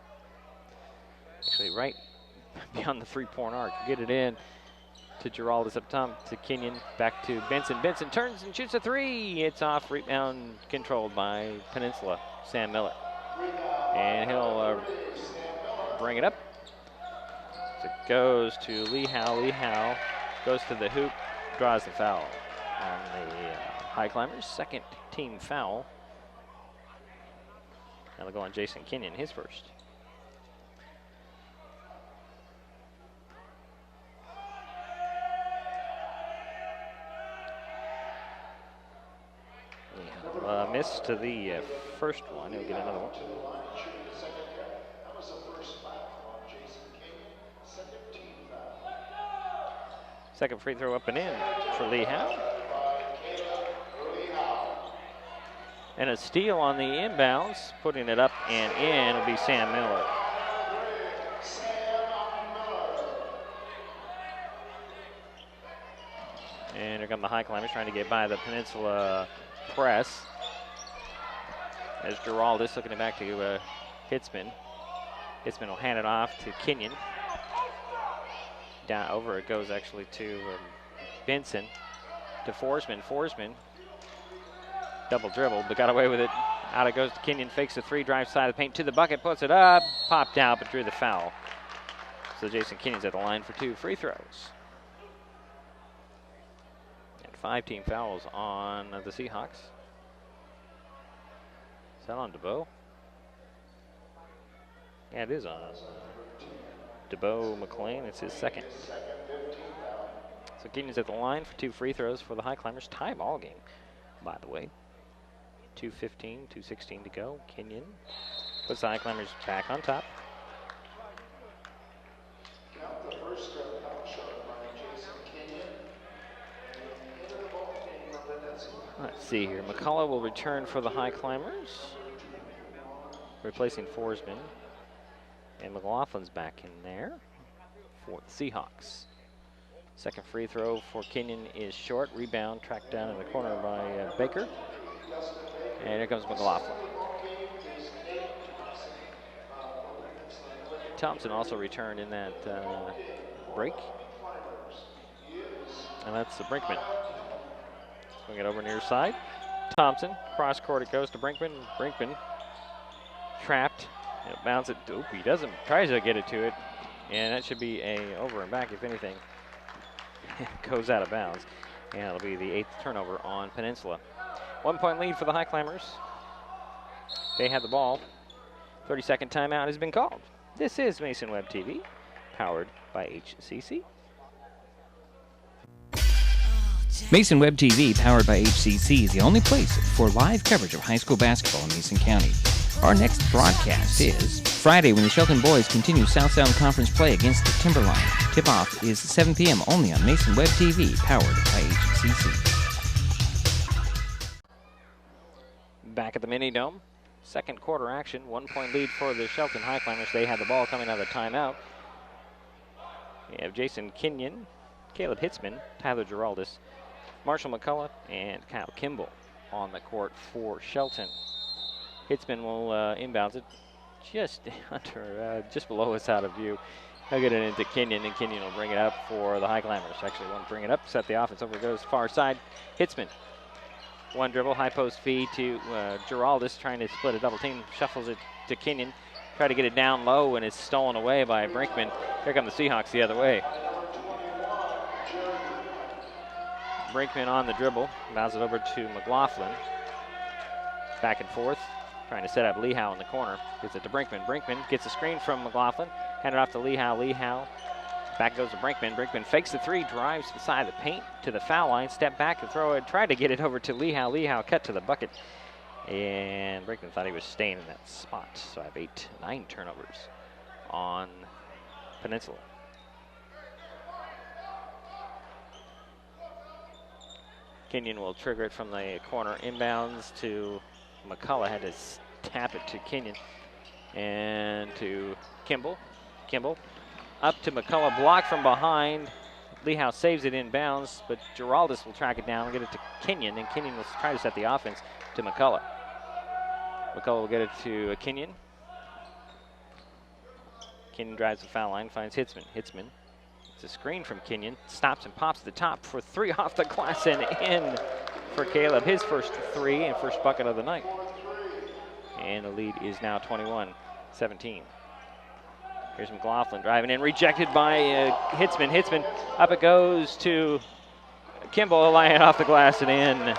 Actually, right beyond the 3-point arc. Get it in to Giraldus up top, to Kenyon, back to Benson. Benson turns and shoots a 3. It's off, rebound controlled by Peninsula, Sam Miller. And he'll bring it up. So it goes to Lee Howe. Lee Howe goes to the hoop, draws the foul on the Highclimbers. Second team foul. That'll go on Jason Kenyon, his first. Miss to the first one. He'll get another one. Second free throw up and in for Lee Howe. And a steal on the inbounds, putting it up and in will be Sam Miller. And here come the Highclimbers trying to get by the Peninsula press. As Giraldus looking it back to Hitzman. Hitzman will hand it off to Kenyon. Down over it goes actually to Benson. To Forsman. Forsman double dribble, but got away with it. Out it goes to Kenyon, fakes the 3, drives side of the paint to the bucket, puts it up, popped out, but drew the foul. So Jason Kenyon's at the line for 2 free throws. And 5 team fouls on the Seahawks. Is that on DeBow? Yeah, it is on DeBow McLean. It's his second. So Kenyon's at the line for 2 free throws for the Highclimbers. Tie ball game, by the way. 2:15, 2:16 to go. Kenyon puts the Highclimbers back on top. Let's see here. McCullough will return for the Highclimbers, replacing Forsman. And McLaughlin's back in there for the Seahawks. Second free throw for Kenyon is short. Rebound tracked down in the corner by Baker. And here comes McLaughlin. Thompson also returned in that break. And that's the Brinkman. Swing it over near side. Thompson, cross court it goes to Brinkman. Brinkman trapped. It bounces it. Oop, he doesn't. Tries to get it to it. And that should be a over and back, if anything. Goes out of bounds. And it'll be the 8th turnover on Peninsula. 1-point lead for the Highclimbers. They have the ball. 30-second timeout has been called. This is Mason Web TV, powered by HCC. Mason Web TV, powered by HCC, is the only place for live coverage of high school basketball in Mason County. Our next broadcast is Friday when the Shelton boys continue South Sound Conference play against the Timberline. Tip-off is 7 p.m. only on Mason Web TV, powered by HCC. Back at the Mini Dome, second quarter action, 1-point lead for the Shelton Highclimbers. They had the ball coming out of the timeout. We have Jason Kenyon, Caleb Hitzman, Tyler Giraldis, Marshall McCullough, and Kyle Kimball on the court for Shelton. Hitzman will inbounds it just just below us out of view. He'll get it into Kenyon, and Kenyon will bring it up for the Highclimbers. Actually, won't bring it up, set the offense over, goes far side. Hitzman, one dribble, high post feed to Giraldis, trying to split a double team, shuffles it to Kenyon, try to get it down low, and it's stolen away by Brinkman. Here come the Seahawks the other way. Brinkman on the dribble, bounces it over to McLaughlin. Back and forth, trying to set up Lehow in the corner. Gives it to Brinkman. Brinkman gets a screen from McLaughlin, hand it off to Lehow. Lehow, back goes to Brinkman. Brinkman fakes the three, drives to the side of the paint to the foul line, step back and throw it, tried to get it over to Lehow. Lehow cut to the bucket, and Brinkman thought he was staying in that spot. So I have 9 turnovers on Peninsula. Kenyon will trigger it from the corner, inbounds to McCullough, had to tap it to Kenyon and to Kimball. Kimball up to McCullough, blocked from behind. Lehow saves it inbounds, but Giraldis will track it down and get it to Kenyon, and Kenyon will try to set the offense to McCullough. McCullough will get it to Kenyon. Kenyon drives the foul line, finds Hitzman. Hitzman, it's a screen from Kenyon, stops and pops the top for 3 off the glass and in for Caleb. His first 3 and first bucket of the night. And the lead is now 21-17. Here's McLaughlin driving in, rejected by Hitzman. Hitzman, up it goes to Kimball, laying it off the glass and in.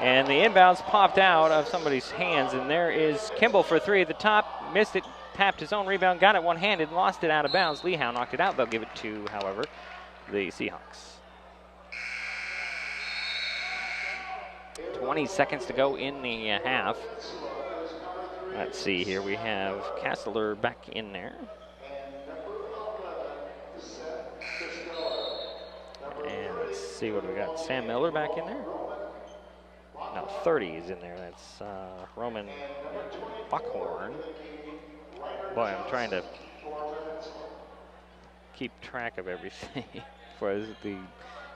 And the inbounds popped out of somebody's hands, and there is Kimball for 3 at the top. Missed it, tapped his own rebound, got it one-handed, lost it out of bounds. Lehow knocked it out. They'll give it to, however, the Seahawks. 20 seconds to go in the half. Let's see here. We have Castler back in there. And let's see what we got. Sam Miller back in there. No, 30 is in there. That's Roman Buckhorn. Boy, I'm trying to keep track of everything for the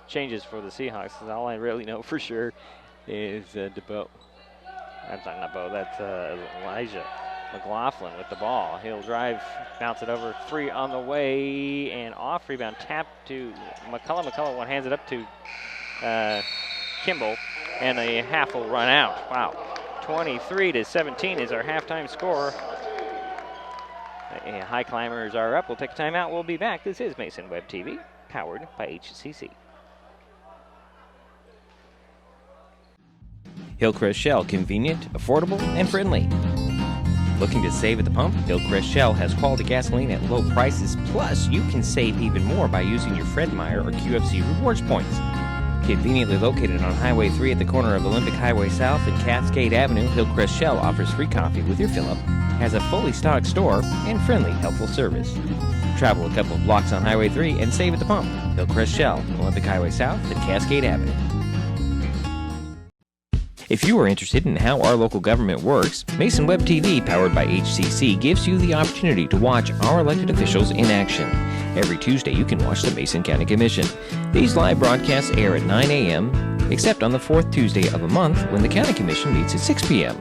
changes for the Seahawks. All I really know for sure is DeBow. That's not DeBow, that's Elijah McLaughlin with the ball. He'll drive, bounce it over, 3 on the way, and off rebound, tap to McCullough. McCullough one hands it up to Kimball, and the half will run out. Wow, 23-17 is our halftime score. Highclimbers are up. We'll take a timeout. We'll be back. This is Mason Web TV, powered by HCC. Hillcrest Shell, convenient, affordable, and friendly. Looking to save at the pump? Hillcrest Shell has quality gasoline at low prices, plus you can save even more by using your Fred Meyer or QFC rewards points. Conveniently located on Highway 3 at the corner of Olympic Highway South and Cascade Avenue, Hillcrest Shell offers free coffee with your fill-up, has a fully stocked store, and friendly, helpful service. Travel a couple of blocks on Highway 3 and save at the pump. Hillcrest Shell, Olympic Highway South and Cascade Avenue. If you are interested in how our local government works, Mason Web TV, powered by HCC, gives you the opportunity to watch our elected officials in action. Every Tuesday, you can watch the Mason County Commission. These live broadcasts air at 9 a.m., except on the 4th Tuesday of a month when the County Commission meets at 6 p.m.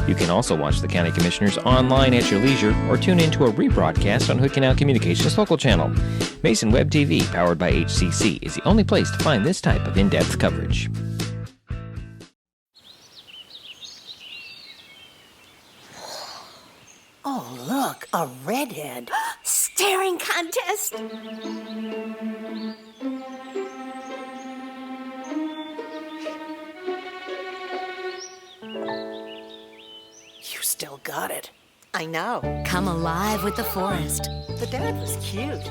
You can also watch the County Commissioners online at your leisure or tune into a rebroadcast on Hood Canal Communications local channel. Mason Web TV, powered by HCC, is the only place to find this type of in-depth coverage. Oh, look, a redhead. Staring contest. You still got it. I know. Come alive with the forest. The dad was cute.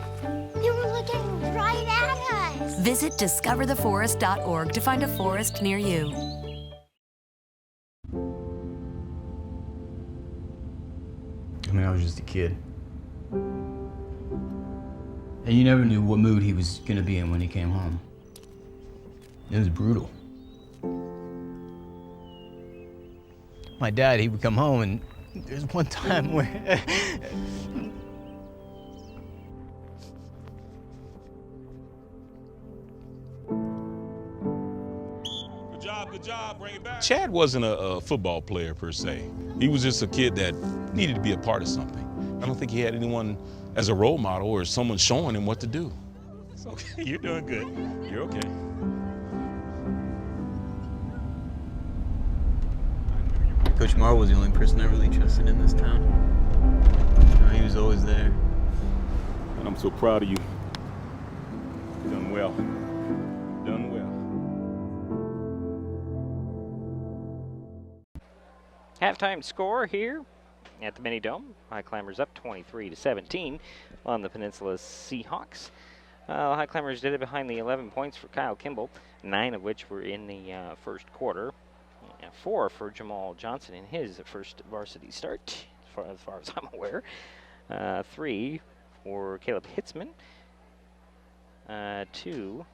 They were looking right at us. Visit discovertheforest.org to find a forest near you. I mean, I was just a kid. And you never knew what mood he was going to be in when he came home. It was brutal. My dad, he would come home, and there's one time where... Good job, bring it back. Chad wasn't a football player per se. He was just a kid that needed to be a part of something. I don't think he had anyone as a role model or someone showing him what to do. It's okay, you're doing good. You're okay. Coach Marr was the only person I really trusted in this town. You know, he was always there. And I'm so proud of you. You've done well. Done well. Halftime score here at the Mini Dome. Highclimbers up 23-17 on the Peninsula Seahawks. Highclimbers did it behind the 11 points for Kyle Kimball, 9 of which were in the first quarter. 4 for Jamal Johnson in his first varsity start, as far as I'm aware. 3 for Caleb Hitzman. 2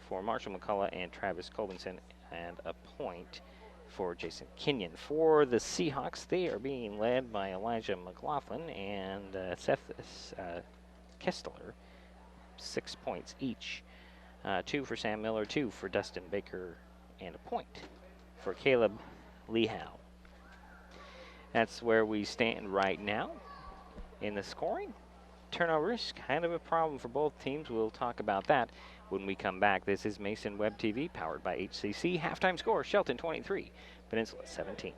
for Marshall McCullough and Travis Colbinson, and a point for Jason Kenyon. For the Seahawks, they are being led by Elijah McLaughlin and Seth Kestler, 6 points each. 2 for Sam Miller, 2 for Dustin Baker, and a point for Caleb Lehow. That's where we stand right now in the scoring. Turnovers, kind of a problem for both teams. We'll talk about that when we come back. This is Mason Web TV, powered by HCC. Halftime score, Shelton 23, Peninsula 17.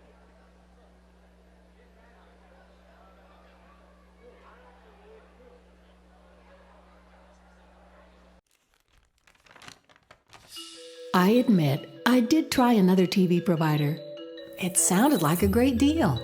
I admit, I did try another TV provider. It sounded like a great deal,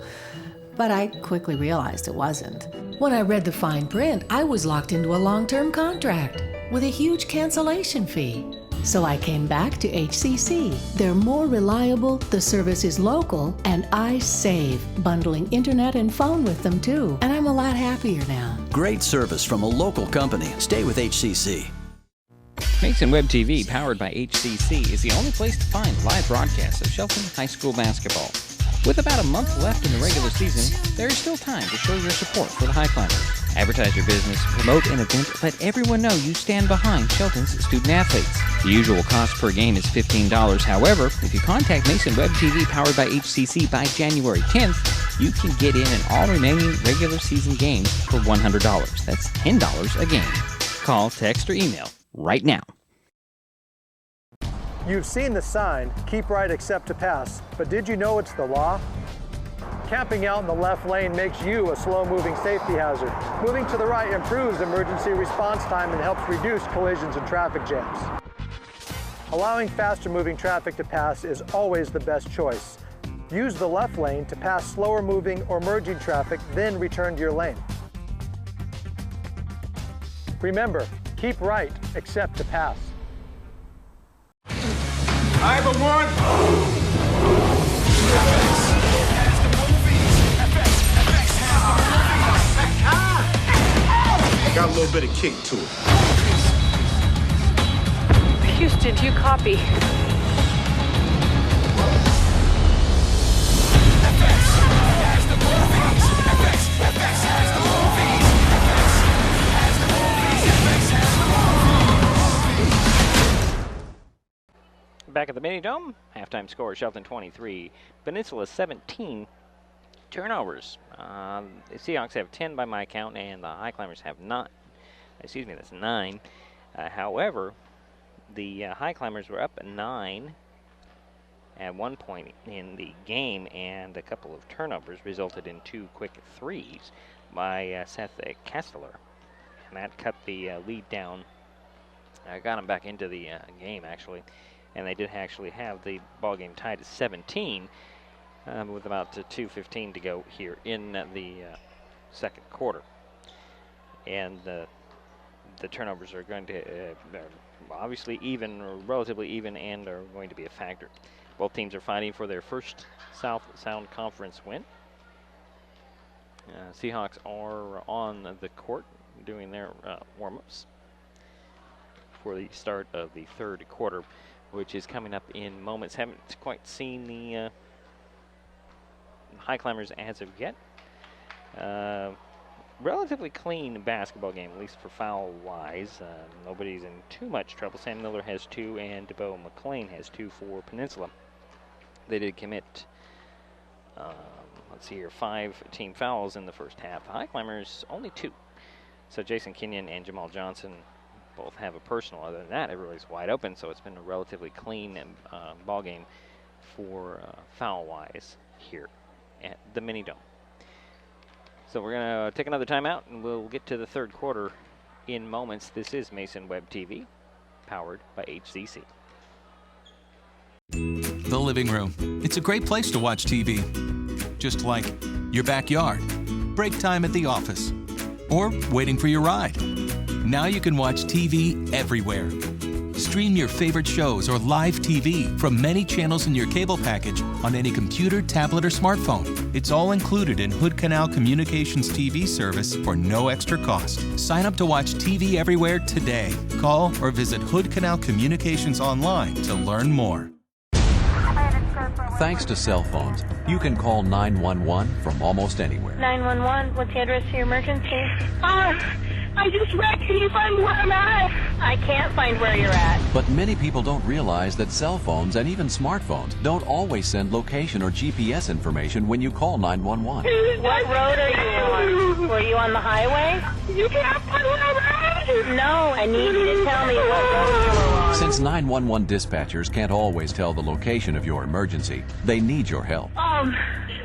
but I quickly realized it wasn't. When I read the fine print, I was locked into a long-term contract with a huge cancellation fee. So I came back to HCC. They're more reliable, the service is local, and I save, bundling internet and phone with them too. And I'm a lot happier now. Great service from a local company. Stay with HCC. Mason Web TV, powered by HCC, is the only place to find live broadcasts of Shelton High School basketball. With about a month left in the regular season, there is still time to show your support for the Highclimbers. Advertise your business, promote an event, let everyone know you stand behind Shelton's student athletes. The usual cost per game is $15. However, if you contact Mason Web TV, powered by HCC, by January 10th, you can get in all remaining regular season games for $100. That's $10 a game. Call, text, or email right now. You've seen the sign, keep right except to pass, but did you know it's the law? Camping out in the left lane makes you a slow-moving safety hazard. Moving to the right improves emergency response time and helps reduce collisions and traffic jams. Allowing faster-moving traffic to pass is always the best choice. Use the left lane to pass slower-moving or merging traffic, then return to your lane. Remember, keep right except to pass. I have a one. Got a little bit of kick to it. Houston, do you copy? Back at the Mini Dome, halftime score, Shelton 23, Peninsula 17. Turnovers. The Seahawks have 10 by my count, and the Highclimbers have 9. Excuse me, that's 9. However, the Highclimbers were up 9 at one point in the game, and a couple of turnovers resulted in 2 quick threes by Seth Kestler. And that cut the lead down. Got them back into the game, actually. And they did actually have the ball game tied at 17 with about 2:15 to go here in the second quarter. And the turnovers are going to obviously even, or relatively even, and are going to be a factor. Both teams are fighting for their first South Sound Conference win. Seahawks are on the court doing their warm-ups for the start of the third quarter, which is coming up in moments. Haven't quite seen the Highclimbers as of yet. Relatively clean basketball game, at least for foul-wise. Nobody's in too much trouble. Sam Miller has 2, and DeBoe McLean has 2 for Peninsula. They did commit, let's see here, 5 team fouls in the first half. The Highclimbers, only 2. So Jason Kenyon and Jamal Johnson both have a personal. Other than that, everybody's wide open, so it's been a relatively clean ball game for foul-wise here at the Mini Dome. So we're going to take another timeout, and we'll get to the third quarter in moments. This is Mason Web TV, powered by HCC. The living room. It's a great place to watch TV. Just like your backyard, break time at the office, or waiting for your ride. Now you can watch TV everywhere. Stream your favorite shows or live TV from many channels in your cable package on any computer, tablet, or smartphone. It's all included in Hood Canal Communications TV service for no extra cost. Sign up to watch TV everywhere today. Call or visit Hood Canal Communications online to learn more. Thanks to cell phones, you can call 911 from almost anywhere. 911, what's the address of your emergency? I just wrecked. Can you find where I'm at? I can't find where you're at. But many people don't realize that cell phones and even smartphones don't always send location or GPS information when you call 911. What road are you on? Were you on the highway? You can't find where I'm at. No, I need you to tell me what road you were on. Since 911 dispatchers can't always tell the location of your emergency, they need your help.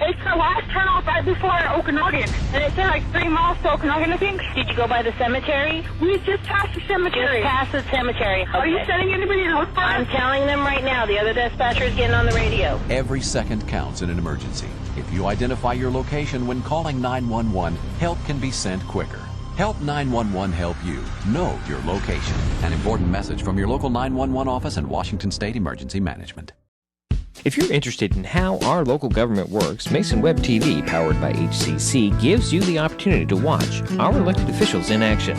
It's the last turnoff right before Okanagan, and it's like 3 miles to Okanagan, I think. Did you go by the cemetery? We just passed the cemetery. Just past the cemetery. Okay. Are you sending anybody to look for us? I'm telling them right now. The other dispatcher is getting on the radio. Every second counts in an emergency. If you identify your location when calling 911, help can be sent quicker. Help 911 help you know your location. An important message from your local 911 office and Washington State Emergency Management. If you're interested in how our local government works, Mason Web TV, powered by HCC, gives you the opportunity to watch our elected officials in action.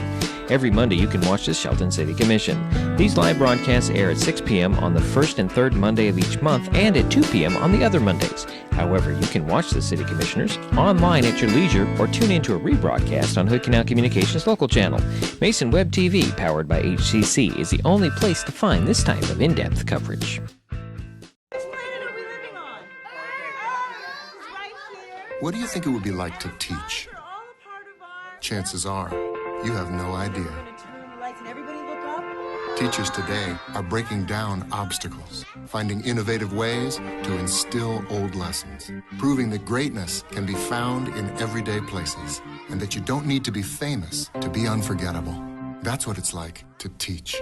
Every Monday, you can watch the Shelton City Commission. These live broadcasts air at 6 p.m. on the first and third Monday of each month and at 2 p.m. on the other Mondays. However, you can watch the City Commissioners online at your leisure or tune into a rebroadcast on Hood Canal Communications local channel. Mason Web TV, powered by HCC, is the only place to find this type of in-depth coverage. What do you think it would be like to teach? Chances are, you have no idea. Teachers today are breaking down obstacles, finding innovative ways to instill old lessons, proving that greatness can be found in everyday places, and that you don't need to be famous to be unforgettable. That's what it's like to teach.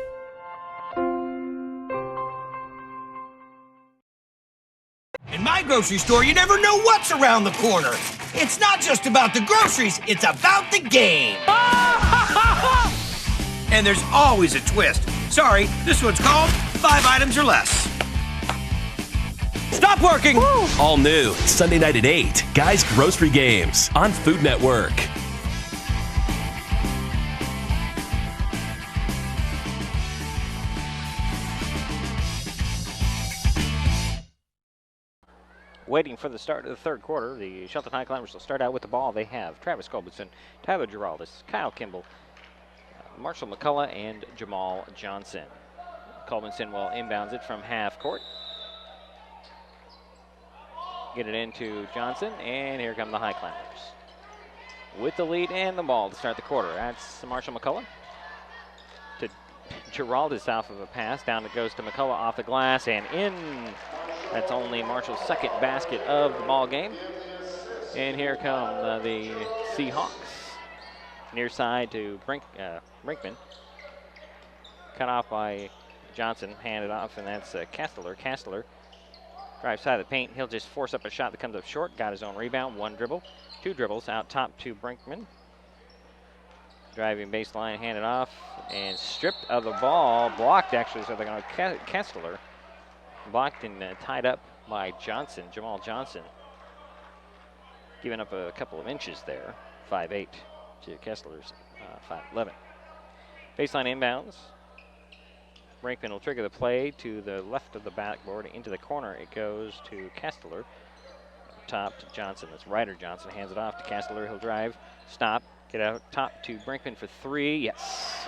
In my grocery store, you never know what's around the corner. It's not just about the groceries, it's about the game. And there's always a twist. Sorry, this one's called 5 items or less. Stop working! Woo. All new, Sunday night at 8, Guys Grocery Games on Food Network. Waiting for the start of the third quarter, the Shelton Highclimbers will start out with the ball. They have Travis Culbertson, Tyler Giraldus, Kyle Kimball, Marshall McCullough, and Jamal Johnson. Culbertson will inbounds it from half court. Get it into Johnson, and here come the Highclimbers with the lead and the ball to start the quarter. That's Marshall McCullough to Giraldus off of a pass. Down it goes to McCullough off the glass and in. That's only Marshall's second basket of the ball game. And here come the Seahawks. Near side to Brinkman. Cut off by Johnson, handed off, and that's Castler. Castler drives side of the paint. He'll just force up a shot that comes up short. Got his own rebound. 1 dribble. 2 dribbles out top to Brinkman. Driving baseline, handed off, and stripped of the ball. Blocked, actually, so they're going to Kessler. Blocked and tied up by Johnson, Jamal Johnson. Giving up a couple of inches there, 5'8", to Kessler's 5'11". Baseline inbounds. Brinkman will trigger the play to the left of the backboard into the corner. It goes to Kessler. Top to Johnson. That's Ryder Johnson. Hands it off to Kessler. He'll drive, stop, get out top to Brinkman for 3. Yes.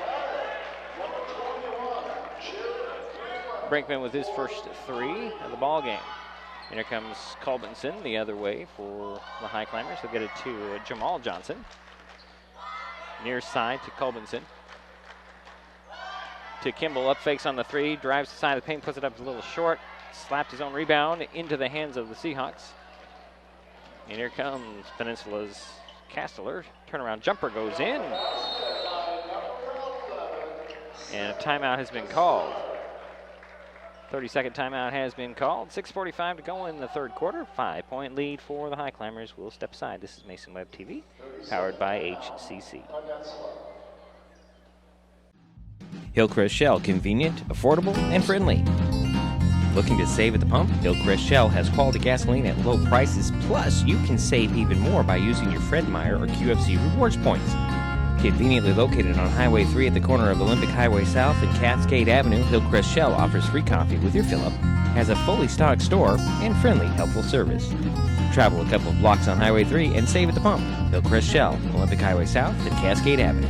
Brinkman with his first 3 of the ball game. And here comes Colbinson the other way for the Highclimbers. He'll get it to Jamal Johnson. Near side to Colbinson. To Kimball, up fakes on the 3, drives the side of the paint, puts it up a little short, slapped his own rebound into the hands of the Seahawks. And here comes Peninsula's Kastler. Turnaround jumper goes in. And a timeout has been called. 30-second timeout has been called. 6:45 to go in the third quarter. 5-point lead for the Highclimbers. We'll step aside. This is Mason Web TV, powered by HCC. Hillcrest Shell, convenient, affordable, and friendly. Looking to save at the pump? Hillcrest Shell has quality gasoline at low prices, plus you can save even more by using your Fred Meyer or QFC rewards points. Conveniently located on Highway 3 at the corner of Olympic Highway South and Cascade Avenue, Hillcrest Shell offers free coffee with your fill-up, has a fully stocked store, and friendly, helpful service. Travel a couple of blocks on Highway 3 and save at the pump. Hillcrest Shell, Olympic Highway South and Cascade Avenue.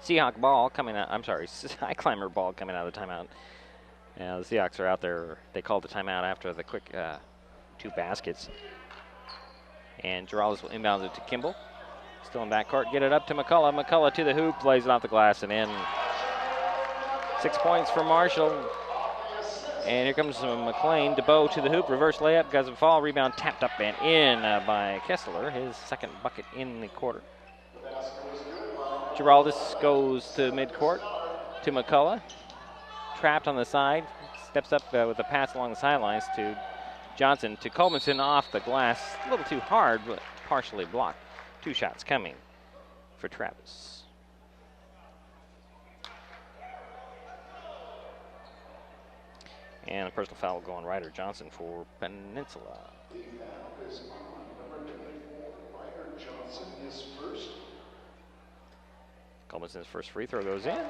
Seahawk ball coming out, Highclimber ball coming out of the timeout. The Seahawks are out there. They called the timeout after the quick 2 baskets. And Giraldes will inbound it to Kimball. Still in backcourt, get it up to McCullough. McCullough to the hoop, plays it off the glass and in. 6 points for Marshall. And here comes McLean. DeBow to the hoop, reverse layup, doesn't fall. Rebound tapped up and in by Kessler, his second bucket in the quarter. Giraldes goes to midcourt to McCullough. Trapped on the side. Steps up with a pass along the sidelines to Johnson. To Colbinson off the glass. A little too hard, but partially blocked. 2 shots coming for Travis. And a personal foul will go on Ryder Johnson for Peninsula. Colbinson's first free throw goes in.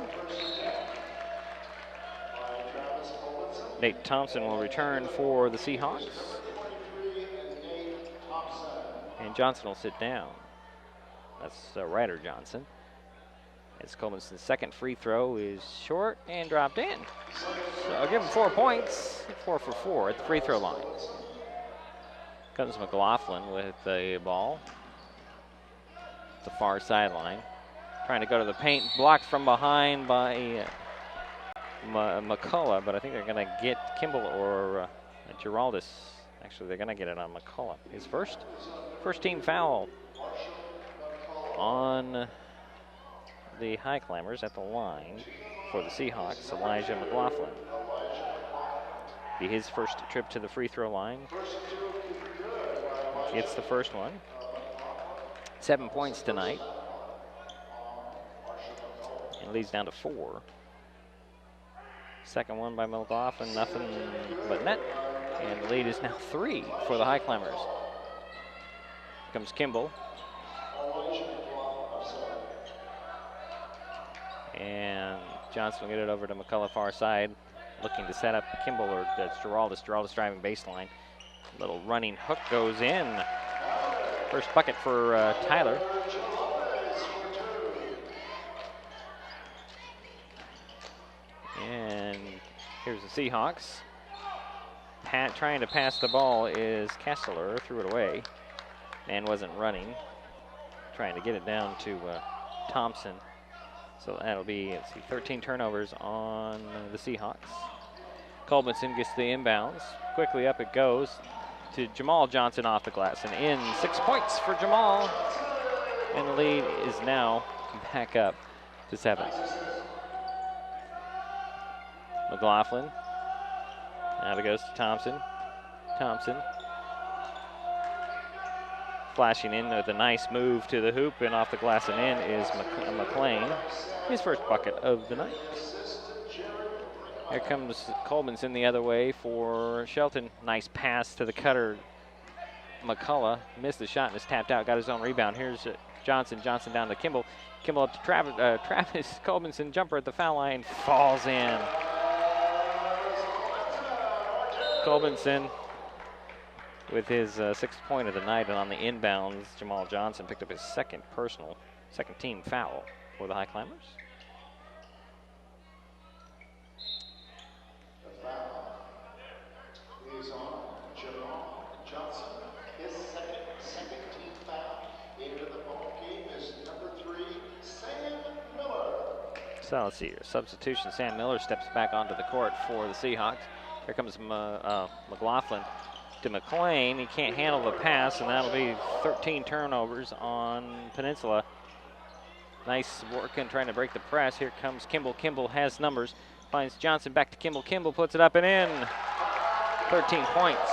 Nate Thompson will return for the Seahawks. And Johnson will sit down. That's Ryder Johnson. As Colbinson's second free throw is short and dropped in. So I'll give him 4 points. 4 for 4 at the free throw line. Comes McLaughlin with the ball. The far sideline. Trying to go to the paint, blocked from behind by McCullough, but I think they're going to get Kimball or Giraldes. Actually, they're going to get it on McCullough. His first team foul on the Highclimbers at the line for the Seahawks, Elijah McLaughlin. Be his first trip to the free throw line. Gets the first one. 7 points tonight. And leads down to 4. Second one by McLaughlin, nothing but net. And the lead is now 3 for the Highclimbers. Here comes Kimball. And Johnson will get it over to McCullough far side. Looking to set up Kimball, or that's Giraldes. Giraldes driving baseline. Little running hook goes in. First bucket for Tyler. And here's the Seahawks. Trying to pass the ball is Kessler, threw it away and wasn't running. Trying to get it down to Thompson. So that'll be, 13 turnovers on the Seahawks. Colbinson gets the inbounds. Quickly up it goes to Jamal Johnson off the glass and in. 6 points for Jamal. And the lead is now back up to 7. McLaughlin. Now it goes to Thompson. Thompson Flashing in with a nice move to the hoop and off the glass and in is McLean. His first bucket of the night. Here comes Colmanson the other way for Shelton. Nice pass to the cutter. McCullough missed the shot and is tapped out. Got his own rebound. Here's Johnson. Johnson down to Kimball. Kimball up to Travis Colmanson. Jumper at the foul line. Falls in. Colmanson with his sixth point of the night, and on the inbounds, Jamal Johnson picked up his second team foul for the Highclimbers. The foul is on Jamal Johnson. His second team foul into the ball game is number 3, Sam Miller. So let's see here. Substitution. Sam Miller steps back onto the court for the Seahawks. Here comes McLaughlin to McLean. He can't handle the pass, and that'll be 13 turnovers on Peninsula. Nice work in trying to break the press. Here comes Kimball. Kimball has numbers. Finds Johnson back to Kimball. Kimball puts it up and in. 13 points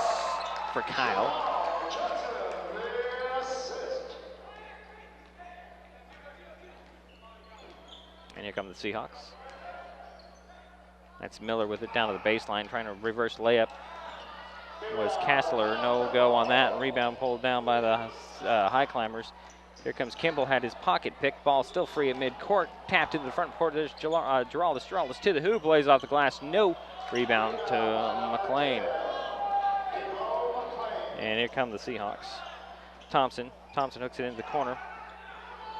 for Kyle. And here come the Seahawks. That's Miller with it down to the baseline, trying to reverse layup. Was Kastler, no go on that. Rebound pulled down by the Highclimbers. Here comes Kimball, had his pocket picked. Ball still free at midcourt. Tapped into the front court. There's Giraldus. Giraldus to the hoop, lays off the glass. No rebound to McLean. And here come the Seahawks. Thompson hooks it into the corner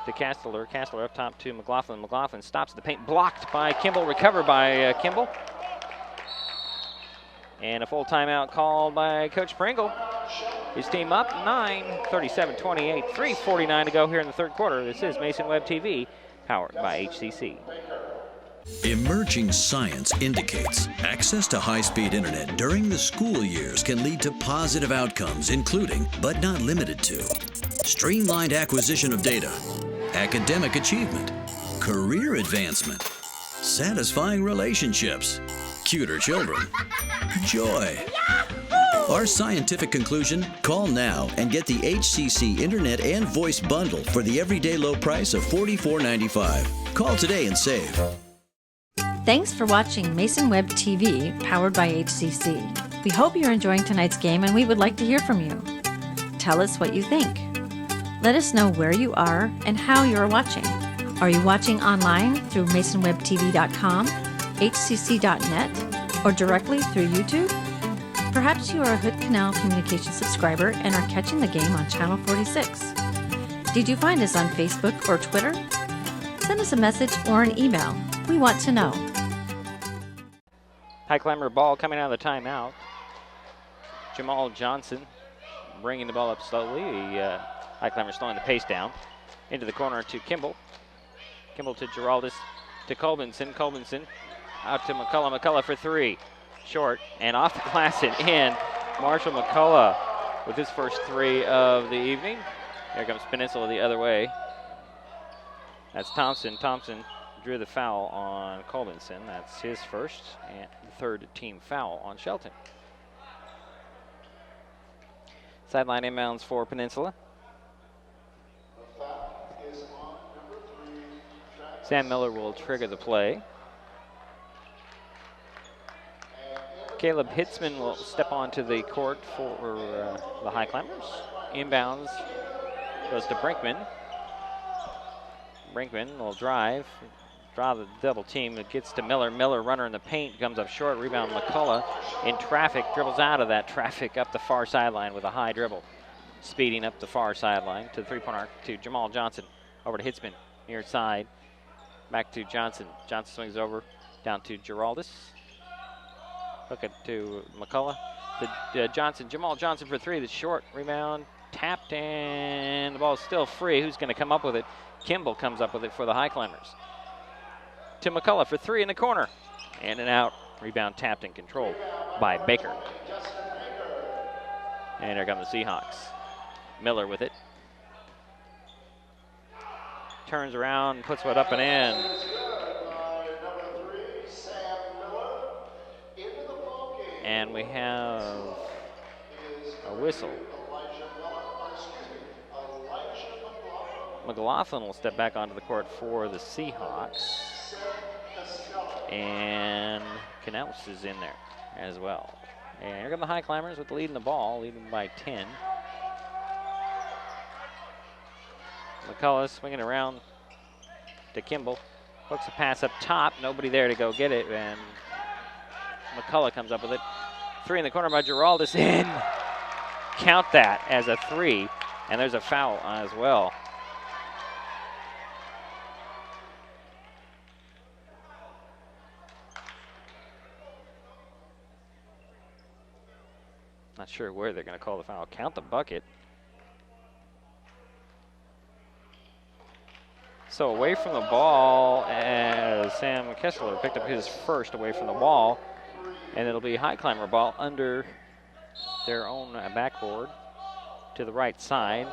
to Kastler. Kastler up top to McLaughlin. McLaughlin stops the paint, blocked by Kimball, recovered by Kimball. And a full timeout called by Coach Pringle. His team up 9, 37-28, 3:49 to go here in the third quarter. This is Mason Web TV, powered by HCC. Emerging science indicates access to high-speed internet during the school years can lead to positive outcomes, including, but not limited to, streamlined acquisition of data, academic achievement, career advancement, satisfying relationships, cuter children, joy. Our scientific conclusion? Call now and get the HCC Internet and Voice Bundle for the everyday low price of $44.95. Call today and save. Thanks for watching Mason Web TV, powered by HCC. We hope you're enjoying tonight's game, and we would like to hear from you. Tell us what you think. Let us know where you are and how you are watching. Are you watching online through masonwebtv.com, hcc.net, or directly through YouTube? Perhaps you are a Hood Canal Communications subscriber and are catching the game on Channel 46. Did you find us on Facebook or Twitter? Send us a message or an email. We want to know. Highclimber ball coming out of the timeout. Jamal Johnson bringing the ball up slowly. The Highclimber slowing the pace down. Into the corner to Kimball. Kimball to Giraldus to Colmanson. Colmanson out to McCullough. McCullough for three. Short and off the glass and in. Marshall McCullough with his first three of the evening. Here comes Peninsula the other way. That's Thompson. Thompson drew the foul on Colmanson. That's his first and third team foul on Shelton. Sideline inbounds for Peninsula. Sam Miller will trigger the play. Caleb Hitzman will step onto the court for the Highclimbers. Inbounds goes to Brinkman. Brinkman will draw the double team. It gets to Miller. Miller, runner in the paint, comes up short. Rebound McCullough in traffic, dribbles out of that traffic up the far sideline with a high dribble. Speeding up the far sideline to the three-point arc to Jamal Johnson. Over to Hitzman, near side. Back to Johnson. Johnson swings over, down to Giraldus. Hook it to McCullough. To Johnson. Jamal Johnson for three. The short rebound. Tapped, and the ball is still free. Who's going to come up with it? Kimball comes up with it for the Highclimbers. To McCullough for three in the corner. In and out. Rebound tapped and controlled by Baker. And here come the Seahawks. Miller with it. Turns around, puts one up and in. And we have a whistle. McLaughlin will step back onto the court for the Seahawks. And Knaus is in there as well. And here come the High Climbers with the lead in the ball, leading by 10. McCullough swinging around to Kimball. Hooks a pass up top, nobody there to go get it, and McCullough comes up with it. 3 in the corner by Giraldus, in. Count that as a 3, and there's a foul as well. Not sure where they're going to call the foul. Count the bucket. So away from the ball as Sam Kessler picked up his first away from the ball. And it'll be High Climber ball under their own backboard to the right side.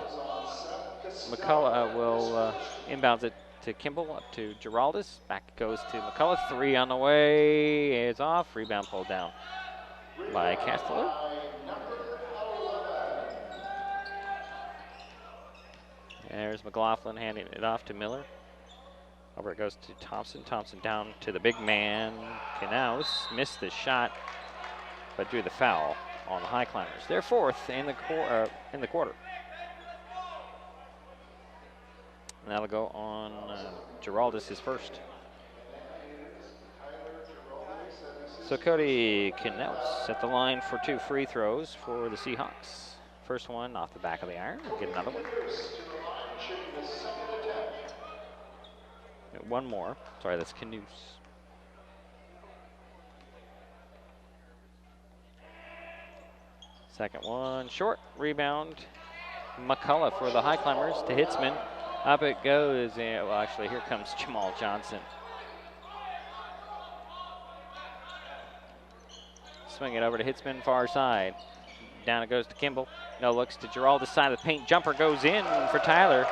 McCullough will inbounds it to Kimball, up to Giraldus. Back goes to McCullough. 3 on the way. It's off. Rebound pulled down by Kessler. There's McLaughlin handing it off to Miller. Over it goes to Thompson. Thompson down to the big man. Knaus missed the shot, but drew the foul on the High Climbers. They're 4th in the quarter. And that'll go on Giraldus, his first. So Cody Knaus at the line for 2 free throws for the Seahawks. First one off the back of the iron. We'll get another one. One more. Sorry, that's Knaus. Second one short. Rebound. McCullough for the High Climbers to Hitzman. Up it goes. And, well, actually, here comes Jamal Johnson. Swing it over to Hitzman, far side. Down it goes to Kimball. No looks to Giraldus, side of the paint. Jumper goes in for Tyler.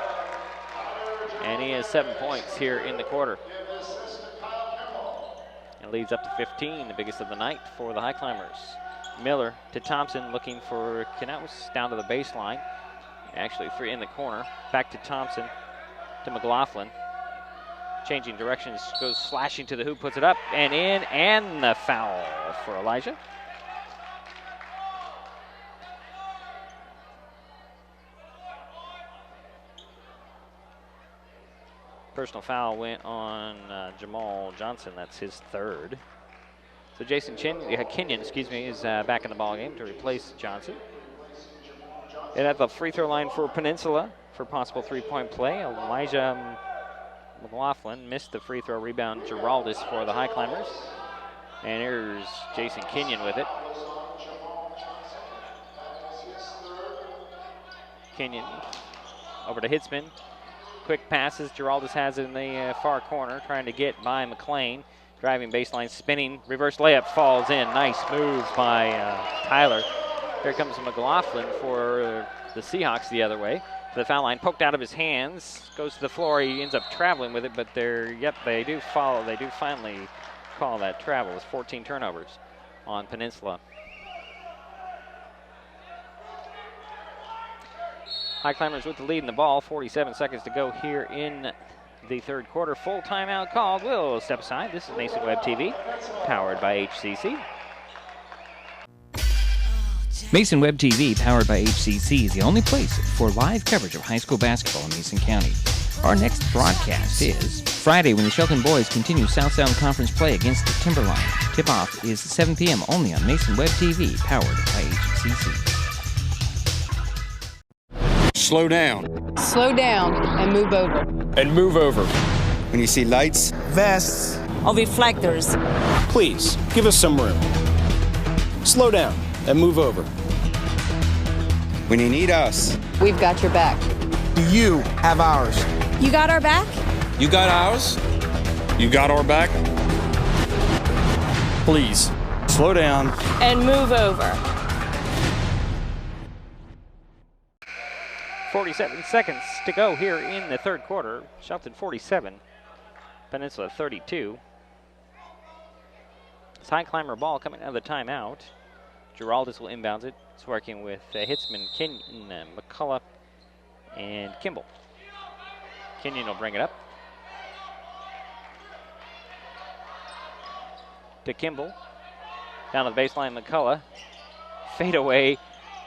And he has 7 points here in the quarter. And leads up to 15, the biggest of the night for the High Climbers. Miller to Thompson, looking for Knaus down to the baseline. Actually 3 in the corner. Back to Thompson, to McLaughlin. Changing directions, goes slashing to the hoop, puts it up and in, and the foul for Elijah. Personal foul went on Jamal Johnson. That's his 3rd. So Jason Kenyon, is back in the ball game to replace Johnson. And at the free throw line for Peninsula for possible 3-point play, Elijah McLaughlin missed the free throw. Rebound Giraldus for the High Climbers. And here's Jason Kenyon with it. Kenyon over to Hitzman. Quick passes. Giraldus has it in the far corner, trying to get by McLean. Driving baseline, spinning, reverse layup falls in. Nice move by Tyler. Here comes McLaughlin for the Seahawks the other way. To the foul line, poked out of his hands, goes to the floor. He ends up traveling with it, but they do follow. They do finally call that travel. It's 14 turnovers on Peninsula. High Climbers with the lead in the ball. 47 seconds to go here in the 3rd quarter. Full timeout called. We'll step aside. This is Mason Web TV, powered by HCC. Mason Web TV, powered by HCC, is the only place for live coverage of high school basketball in Mason County. Our next broadcast is Friday when the Shelton boys continue South Sound Conference play against the Timberline. Tip-off is 7 p.m. only on Mason Web TV, powered by HCC. Slow down. Slow down and move over. And move over. When you see lights, vests, or reflectors, please give us some room. Slow down and move over. When you need us, we've got your back. You have ours. You got our back? You got ours? You got our back? Please, slow down. And move over. 47 seconds to go here in the 3rd quarter. Shelton 47, Peninsula 32. It's High Climber ball coming out of the timeout. Giraldus will inbounds it. It's working with Hitzman, Kenyon, McCullough, and Kimball. Kenyon will bring it up to Kimball. Down to the baseline, McCullough. Fade away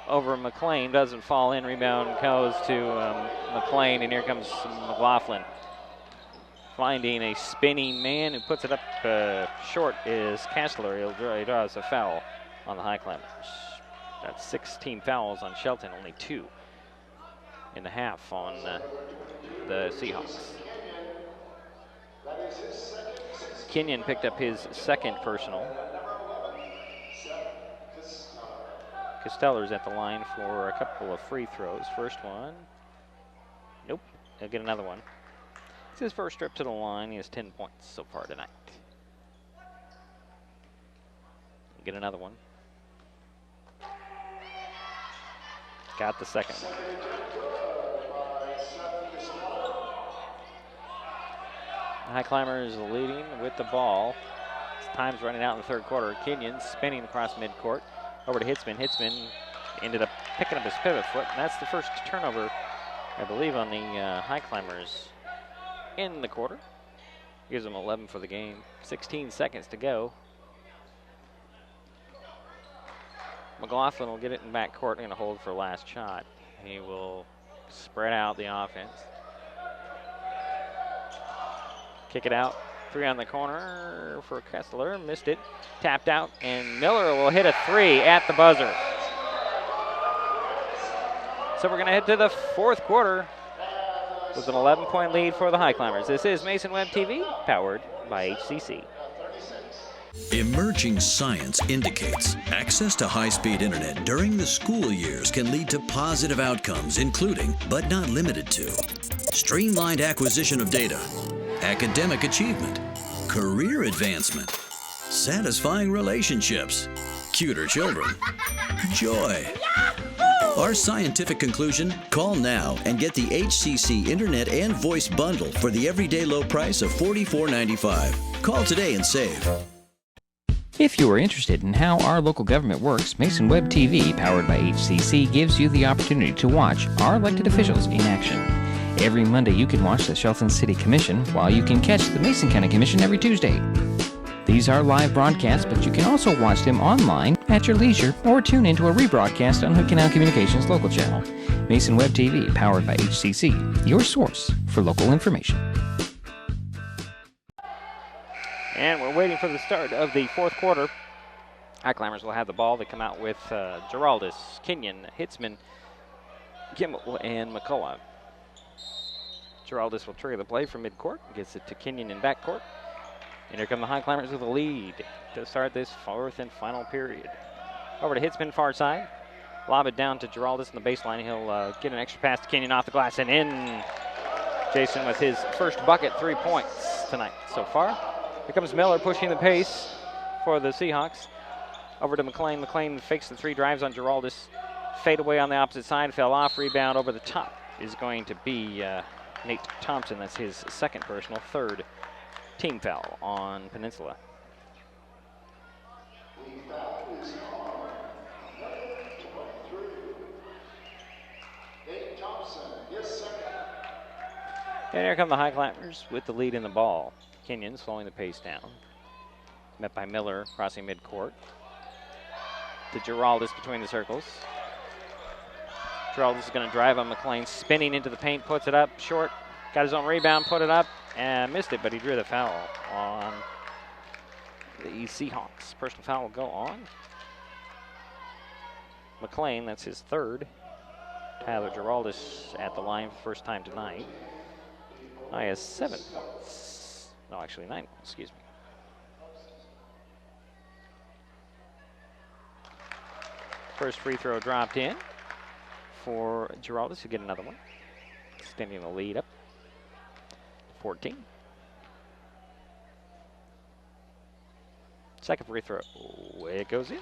over McLean. Doesn't fall in. Rebound goes to McLean, and here comes McLaughlin. Finding a spinning man who puts it up short is Kessler. He draws a foul on the Highclimbers. That's 16 fouls on Shelton, only 2 in the half on the Seahawks. Kenyon picked up his second personal. Costeller's at the line for a couple of free throws. First one. Nope. He'll get another one. It's his first trip to the line. He has 10 points so far tonight. He'll get another one. Got the second one. The Highclimbers leading with the ball. Time's running out in the third quarter. Kenyon spinning across midcourt. Over to Hitzman. Hitzman ended up picking up his pivot foot, and that's the first turnover, I believe, on the Highclimbers in the quarter. Gives them 11 for the game. 16 seconds to go. McLaughlin will get it in backcourt and going to hold for last shot. He will spread out the offense. Kick it out. 3 on the corner for Kessler. Missed it. Tapped out, and Miller will hit a 3 at the buzzer. So we're going to head to the fourth quarter with an 11-point lead for the Highclimbers. This is Mason Web TV, powered by HCC. Emerging science indicates access to high-speed internet during the school years can lead to positive outcomes, including, but not limited to, streamlined acquisition of data, academic achievement, career advancement, satisfying relationships, cuter children, joy. Our scientific conclusion? Call now and get the HCC Internet and Voice Bundle for the everyday low price of $44.95. Call today and save. If you are interested in how our local government works, Mason Web TV, powered by HCC, gives you the opportunity to watch our elected officials in action. Every Monday you can watch the Shelton City Commission, while you can catch the Mason County Commission every Tuesday. These are live broadcasts, but you can also watch them online at your leisure or tune into a rebroadcast on Hood Canal Communications local channel. Mason Web TV, powered by HCC, your source for local information. And we're waiting for the start of the fourth quarter. Highclimbers will have the ball. They come out with Giraldus, Kenyon, Hitzman, Kimball, and McCullough. Giraldus will trigger the play from midcourt, gets it to Kenyon in backcourt. And here come the Highclimbers with a lead to start this fourth and final period. Over to Hitzman, far side. Lob it down to Giraldus in the baseline. He'll get an extra pass to Kenyon off the glass and in. Jason with his first bucket, 3 points tonight so far. Here comes Miller pushing the pace for the Seahawks. Over to McLean. McLean fakes the 3 drives on Giraldus. Fade away on the opposite side, fell off. Rebound over the top is going to be Nate Thompson. That's his second personal, third team foul on Peninsula. And here come the Highclimbers with the lead in the ball. Kenyon slowing the pace down. Met by Miller crossing midcourt. To Giraldus between the circles. Giraldus is going to drive on McLean, spinning into the paint, puts it up short. Got his own rebound, put it up, and missed it, but he drew the foul on the Seahawks. Personal foul will go on McLean, that's his third. Tyler Giraldus at the line for the first time tonight. He has 7 points. No, actually 9 points, excuse me. First free throw dropped in for Giraldus, who get another one. Extending the lead up. 14. Second free throw. It goes in.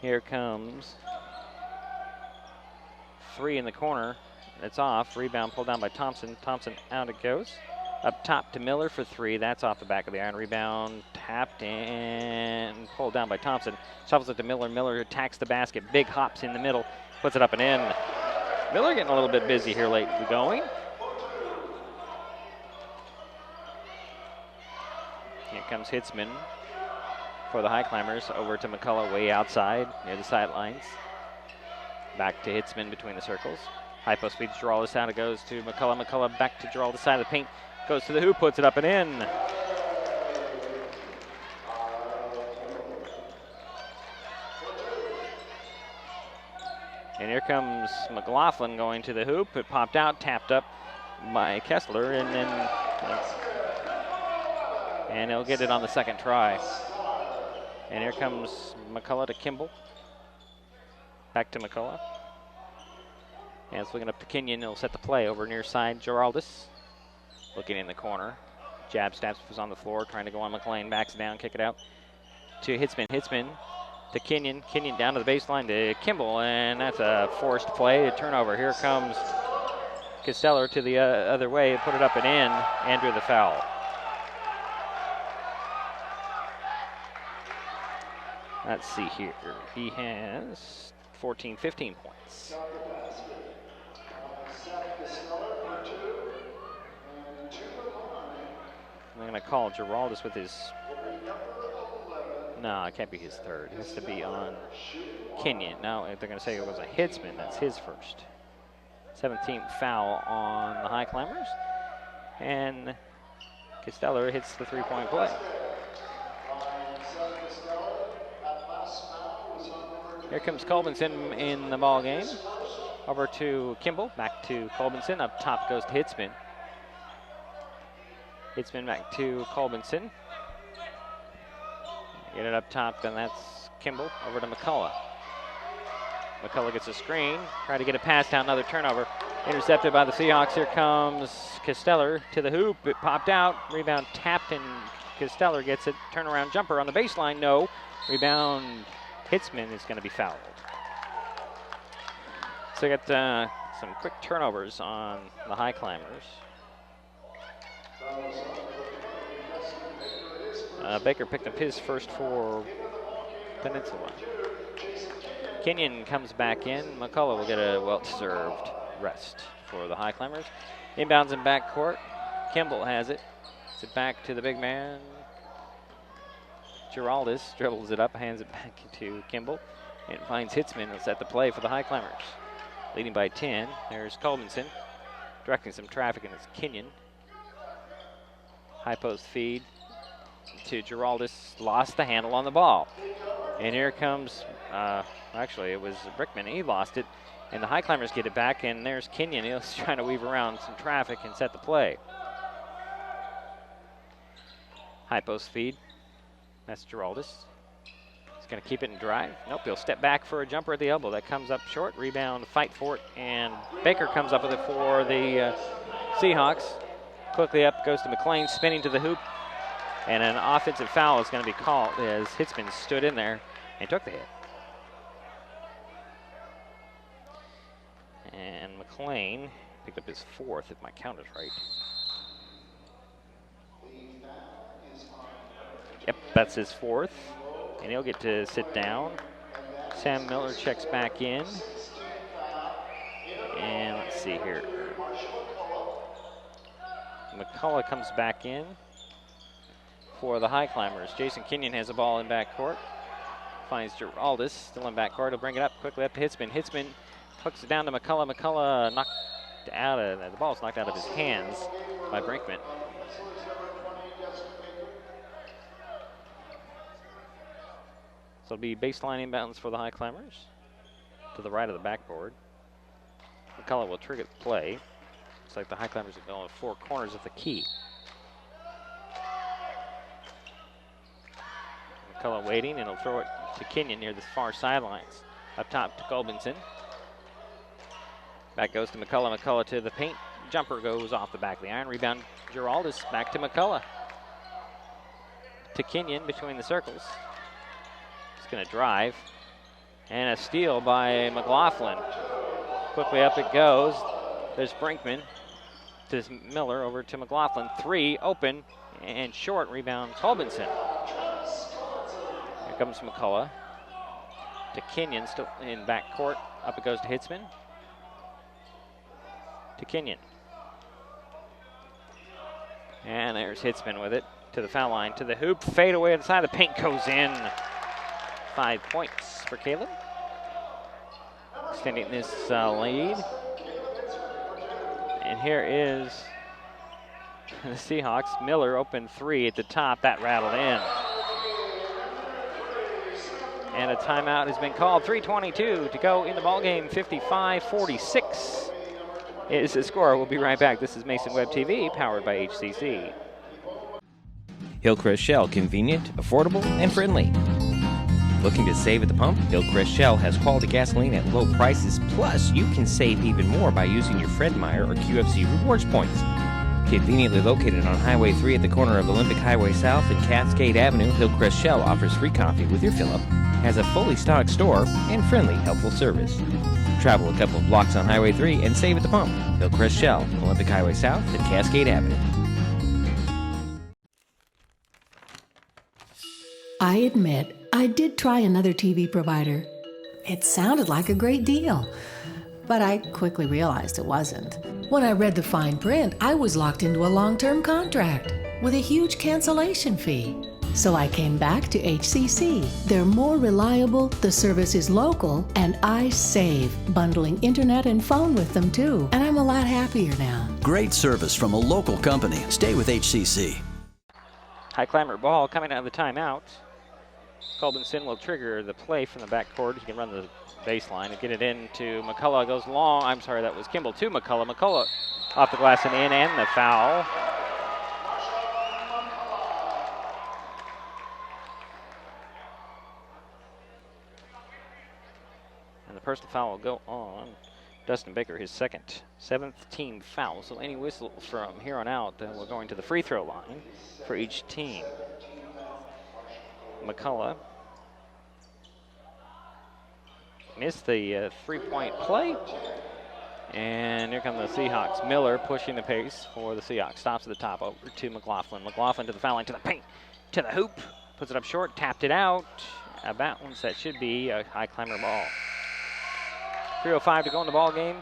Here comes 3 in the corner. It's off. Rebound pulled down by Thompson. Thompson out it goes. Up top to Miller for 3. That's off the back of the iron. Rebound tapped and pulled down by Thompson. Shovels it to Miller. Miller attacks the basket. Big hops in the middle. Puts it up and in. Miller getting a little bit busy here late going. Here comes Hitzman for the Highclimbers. Over to McCullough way outside near the sidelines. Back to Hitzman between the circles. High post feeds Giraldes out. It goes to McCullough. McCullough back to Giraldes side of the paint. Goes to the hoop, puts it up and in. And here comes McLaughlin going to the hoop. It popped out, tapped up by Kessler, and then he'll get it on the second try. And here comes McCullough to Kimball. Back to McCullough. And it's looking up to Kenyon. He'll set the play over near side. Giraldes looking in the corner. Jab stabs was on the floor, trying to go on McLean. Backs down, kick it out to Hitzman. Hitzman to Kenyon. Kenyon down to the baseline to Kimball, and that's a forced play. A turnover. Here comes Costello to the other way. Put it up and in. Andrew the foul. Let's see here. He has 15 points. I'm going to call Giraldes with his... No, it can't be his third. It has to be on Kenyon. Now, if they're going to say it was a Hitzman, that's his first. 17th foul on the Highclimbers. And Costello hits the three-point play. Here comes Colbinson in the ball game. Over to Kimball, back to Colbinson. Up top goes to Hitzman. Hitzman back to Colbinson. Get it up top, and that's Kimball. Over to McCullough. McCullough gets a screen. Try to get a pass down, another turnover. Intercepted by the Seahawks. Here comes Costello to the hoop. It popped out. Rebound tapped, and Costello gets it. Turnaround jumper on the baseline. No. Rebound. Hitzman is going to be fouled. So we got some quick turnovers on the Highclimbers. Baker picked up his first for Peninsula. Kenyon comes back in. McCullough will get a well-deserved rest for the Highclimbers. Inbounds in backcourt. Kimball has it. It's it back to the big man. Giraldes dribbles it up, hands it back to Kimball, and finds Hitzman to set the play for the Highclimbers. Leading by 10. There's Colbinson directing some traffic, and it's Kenyon. High post feed to Giraldes. Lost the handle on the ball. And here comes, actually it was Brickman. He lost it, and the Highclimbers get it back, and there's Kenyon. He's trying to weave around some traffic and set the play. High post feed. That's Giraldes. He's going to keep it and drive. Nope, he'll step back for a jumper at the elbow. That comes up short. Rebound, fight for it, and Baker comes up with it for the Seahawks. Quickly up goes to McLean, spinning to the hoop, and an offensive foul is going to be called as Hitzman stood in there and took the hit. And McLean picked up his fourth, if my count is right. Yep, that's his fourth, and he'll get to sit down. Sam Miller checks back in. And let's see here. McCullough comes back in for the Highclimbers. Jason Kenyon has the ball in backcourt. Finds Giraldes still in backcourt. He'll bring it up quickly up to Hitzman. Hitzman hooks it down to McCullough. McCullough knocked out of the ball's knocked out of his hands by Brinkman. So it'll be baseline inbounds for the Highclimbers to the right of the backboard. McCullough will trigger the play. Looks like the Highclimbers are going 4 corners of the key. McCullough waiting, and he'll throw it to Kenyon near the far sidelines. Up top to Colbinson. Back goes to McCullough. McCullough to the paint. Jumper goes off the back of the iron. Rebound, Giraldes back to McCullough. To Kenyon between the circles. He's going to drive. And a steal by McLaughlin. Quickly up it goes. There's Brinkman. to Miller, over to McLaughlin. 3, open, and short. Rebound, Colbinson. Here comes McCullough. To Kenyon, still in backcourt. Up it goes to Hitzman. To Kenyon. And there's Hitzman with it. To the foul line, to the hoop. Fade away to the side. The paint goes in. 5 points for Caleb. Extending this lead. And here is the Seahawks. Miller open 3 at the top. That rattled in. And a timeout has been called. 3:22 to go in the ballgame. 55-46 is the score. We'll be right back. This is Mason Web TV, powered by HCC. Hillcrest Shell, convenient, affordable, and friendly. Looking to save at the pump? Hillcrest Shell has quality gasoline at low prices, plus you can save even more by using your Fred Meyer or QFC rewards points. Conveniently located on Highway 3 at the corner of Olympic Highway South and Cascade Avenue, Hillcrest Shell offers free coffee with your fill-up, has a fully stocked store, and friendly, helpful service. Travel a couple of blocks on Highway 3 and save at the pump. Hillcrest Shell, Olympic Highway South and Cascade Avenue. I admit, I did try another TV provider. It sounded like a great deal, but I quickly realized it wasn't. When I read the fine print, I was locked into a long-term contract with a huge cancellation fee. So I came back to HCC. They're more reliable, the service is local, and I save, bundling internet and phone with them too. And I'm a lot happier now. Great service from a local company. Stay with HCC. Highclimber ball coming out of the timeout. Colbinson will trigger the play from the backcourt. He can run the baseline and get it into McCullough. Goes long. I'm sorry, that was Kimball to McCullough. McCullough off the glass and in, and the foul. And the personal foul will go on Dustin Baker, his second, 7th team foul. So any whistle from here on out, we're going to the free throw line for each team. McCullough missed the three-point play. And here come the Seahawks. Miller pushing the pace for the Seahawks. Stops at the top, over to McLaughlin. McLaughlin to the foul line, to the paint, to the hoop. Puts it up short, tapped it out. A bounce. That should be a Highclimber ball. 3:05 to go in the ball game.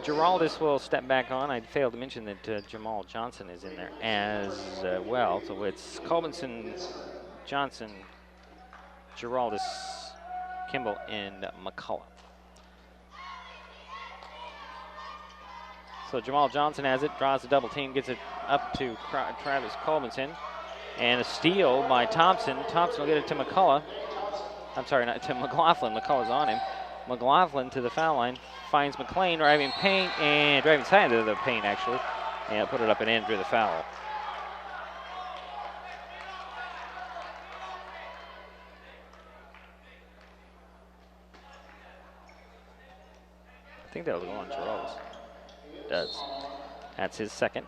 Giraldus will step back on. I failed to mention that Jamal Johnson is in there as well. So it's Colbinson, Johnson, Giraldus, Kimball, and McCullough. So Jamal Johnson has it, draws the double team, gets it up to Travis Colbinson. And a steal by Thompson. Thompson will get it to McCullough. I'm sorry, not to McLaughlin. McCullough's on him. McLaughlin to the foul line. Finds McLean driving paint, and driving side of the paint, actually. And put it up and in, drew the foul. I think that'll go on Charles. Does. That's his second.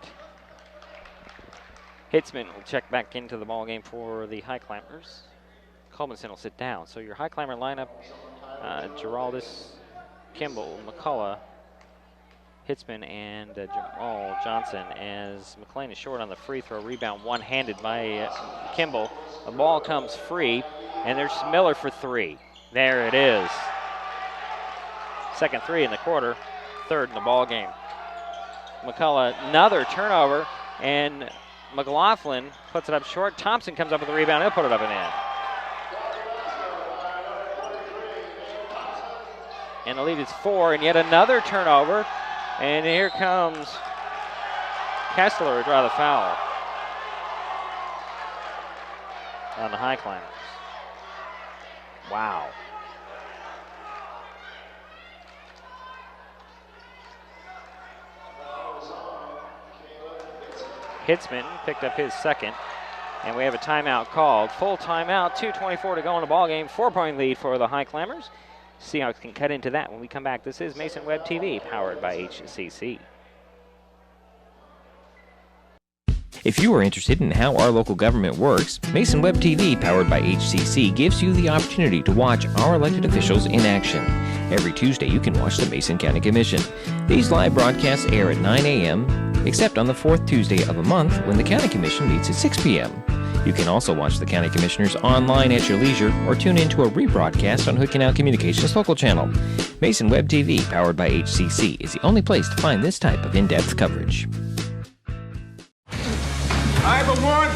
Hitzman will check back into the ball game for the Highclimbers. Colbinson will sit down. So your Highclimber lineup, Giraldus, Kimball, McCullough, Hitzman, and Jamal Johnson, as McLean is short on the free throw. Rebound one-handed by Kimball. The ball comes free, and there's Miller for 3. There it is. Second 3 in the quarter, third in the ball game. McCullough, another turnover, and McLaughlin puts it up short. Thompson comes up with the rebound. He'll put it up and in. And the lead is 4, and yet another turnover. And here comes Kessler to draw the foul on the Highclimbers. Wow. Hitzman picked up his second, and we have a timeout called. Full timeout, 2:24 to go in the ball game. 4-point lead for the Highclimbers. Seahawks can cut into that when we come back. This is Mason Web TV, powered by HCC. If you are interested in how our local government works, Mason Web TV, powered by HCC, gives you the opportunity to watch our elected officials in action. Every Tuesday, you can watch the Mason County Commission. These live broadcasts air at 9 a.m., except on the fourth Tuesday of a month when the County Commission meets at 6 p.m. You can also watch the County Commissioners online at your leisure or tune into a rebroadcast on Hood Canal Communications local channel. Mason Web TV, powered by HCC, is the only place to find this type of in-depth coverage. Iowa one.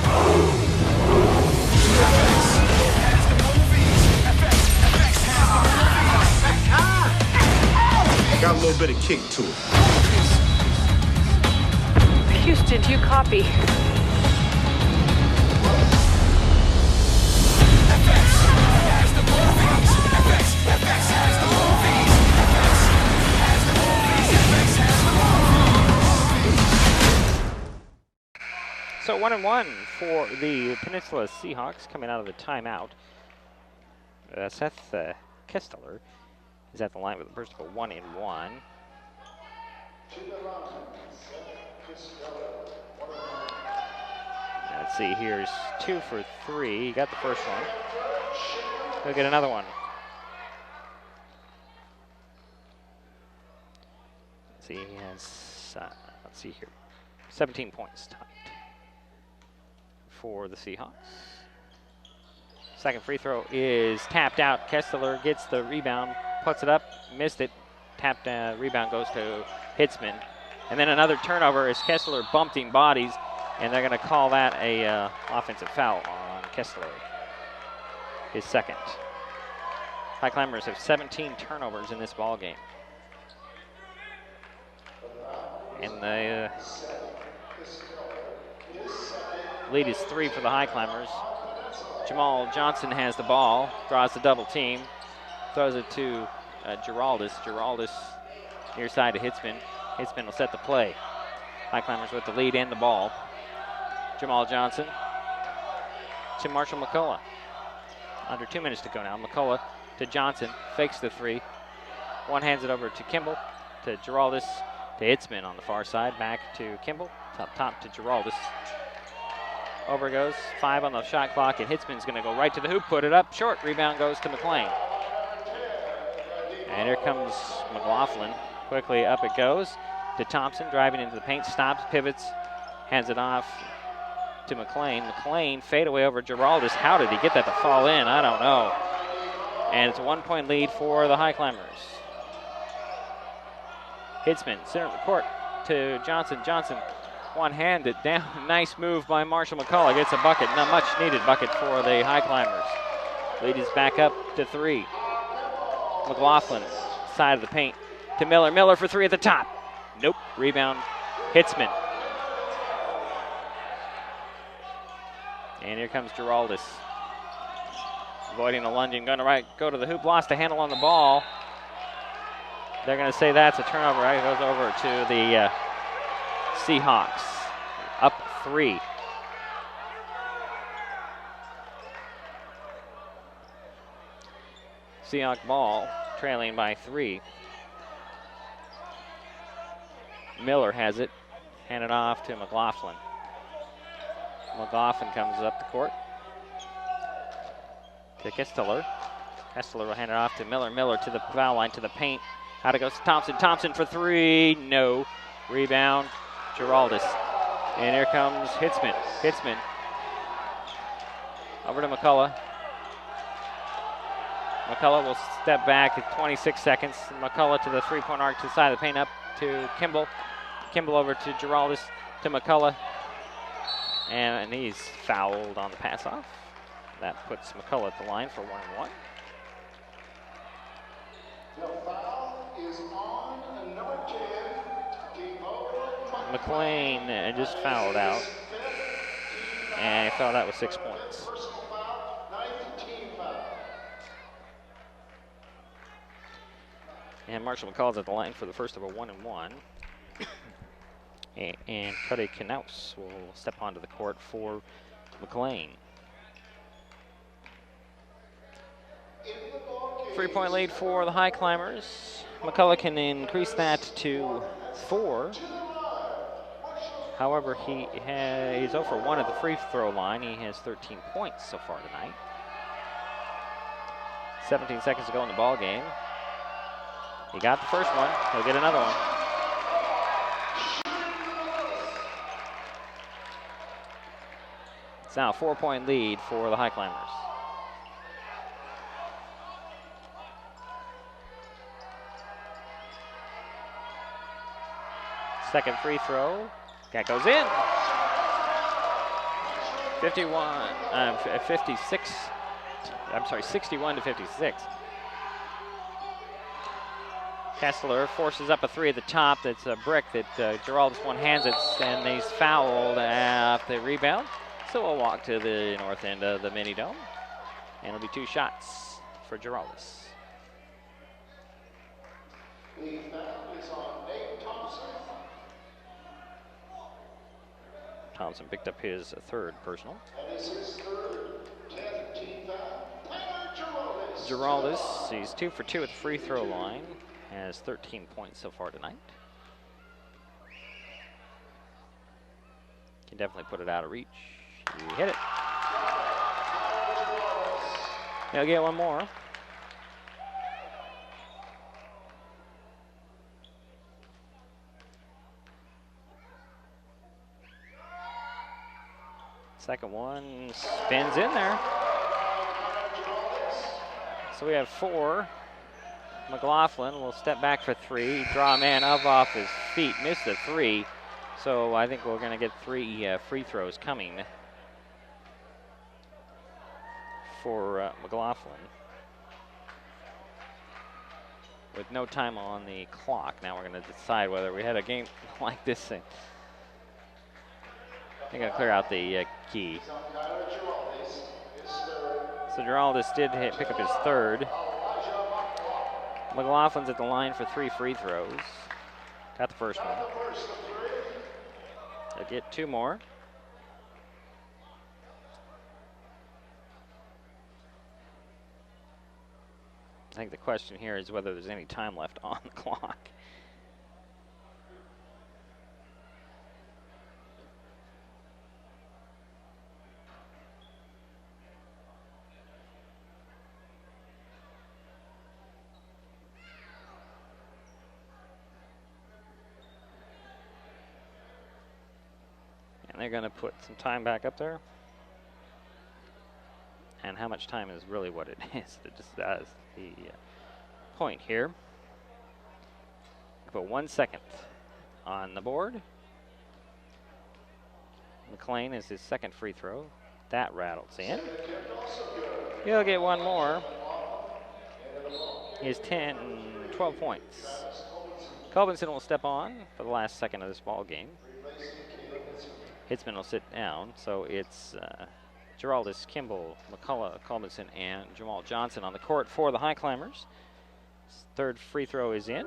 Got a little bit of kick to it. Houston, do you copy? So 1-1 for the Peninsula Seahawks coming out of the timeout. Seth Kesteler is at the line with a burst of a 1-1. Let's see, here's 2 for 3. He got the first one. He'll get another one. Let's see, he has, let's see here, 17 points tonight for the Seahawks. Second free throw is tapped out. Kesteler gets the rebound, puts it up, missed it. Tapped rebound goes to Hitzman. And then another turnover as Kesteler bumped him bodies, and they're going to call that a offensive foul on Kesteler. His second. Highclimbers have 17 turnovers in this ball game. And the lead is 3 for the Highclimbers. Jamal Johnson has the ball, draws the double team, throws it to Giraldus. Giraldus near side to Hitzman. Hitzman will set the play. Highclimbers with the lead and the ball. Jamal Johnson to Marshall McCullough. Under 2 minutes to go now. McCullough to Johnson, fakes the three. One hands it over to Kimball, to Giraldus, to Hitzman on the far side. Back to Kimball, top to Giraldus. Over goes, 5 on the shot clock, and Hitzman's going to go right to the hoop, put it up, short. Rebound goes to McLean. And here comes McLaughlin. Quickly up it goes to Thompson, driving into the paint, stops, pivots, hands it off to McLean. McLean fadeaway over Giraldus. How did he get that to fall in? I don't know. And it's a 1-point lead for the Highclimbers. Hitzman, center of the court to Johnson. Johnson one-handed down. Nice move by Marshall McCullough. Gets a bucket, not much needed bucket for the Highclimbers. Lead is back up to 3. McLaughlin, side of the paint to Miller. Miller for 3 at the top. Nope. Rebound, Hitzman. And here comes Giraldus. Avoiding a lunging, going to go to the hoop, lost a handle on the ball. They're going to say that's a turnover. It goes over to the Seahawks. Up 3. Seahawk ball, trailing by 3. Miller has it, handed off to McLaughlin. McLaughlin comes up the court to Kesteler. Kesteler will hand it off to Miller. Miller to the foul line, to the paint. Out it goes to Thompson. Thompson for 3. No. Rebound, Giraldus. And here comes Hitzman. Hitzman over to McCullough. McCullough will step back at 26 seconds. McCullough to the three-point arc to the side of the paint, up to Kimball. Kimball over to Giraldus, to McCullough. And he's fouled on the pass off. That puts McCullough at the line for 1-1. The foul is on number 10, McLean just fouled out. And he fouled out with 6 points. And Marshall McCall's at the line for the first of a 1-1. And Cuddy Knaus will step onto the court for McLean. 3-point lead for the Highclimbers. McCullough can increase that to 4. However, he's 0 for 1 at the free throw line. He has 13 points so far tonight. 17 seconds to go in the ball game. He got the first one. He'll get another one. It's now a 4-point lead for the Highclimbers. Second free throw. That goes in. 61 to 56. Kessler forces up a three at the top. That's a brick that Geraldus one-hands it, and he's fouled at the rebound. So we'll walk to the north end of the mini dome, and it'll be 2 shots for Geraldus. The foul is on Nate Thompson. Thompson picked up his third personal. That is his third, 10th team foul. Geraldus. Geraldus, he's 2 for 2 at the free throw line. Has 13 points so far tonight. Can definitely put it out of reach. You hit it. He'll get one more. Second one spins in there. So we have 4. McLaughlin will step back for 3, draw a man up off his feet, missed the 3. So I think we're going to get 3 free throws coming for McLaughlin. With no time on the clock, now we're going to decide whether we had a game like this. I'm going to clear out the key. So Geraldus did pick up his third. McLaughlin's at the line for 3 free throws. Got the first one. They'll get 2 more. I think the question here is whether there's any time left on the clock. They're going to put some time back up there. And how much time is really what it is. That is the point here. Put 1 second on the board. McLean is his second free throw. That rattles in. He'll get one more. He has 12 points. Colbinson will step on for the last second of this ball game. Hitzman will sit down, so it's Geraldus, Kimball, McCullough, Colbinson, and Jamal Johnson on the court for the Highclimbers. Third free throw is in.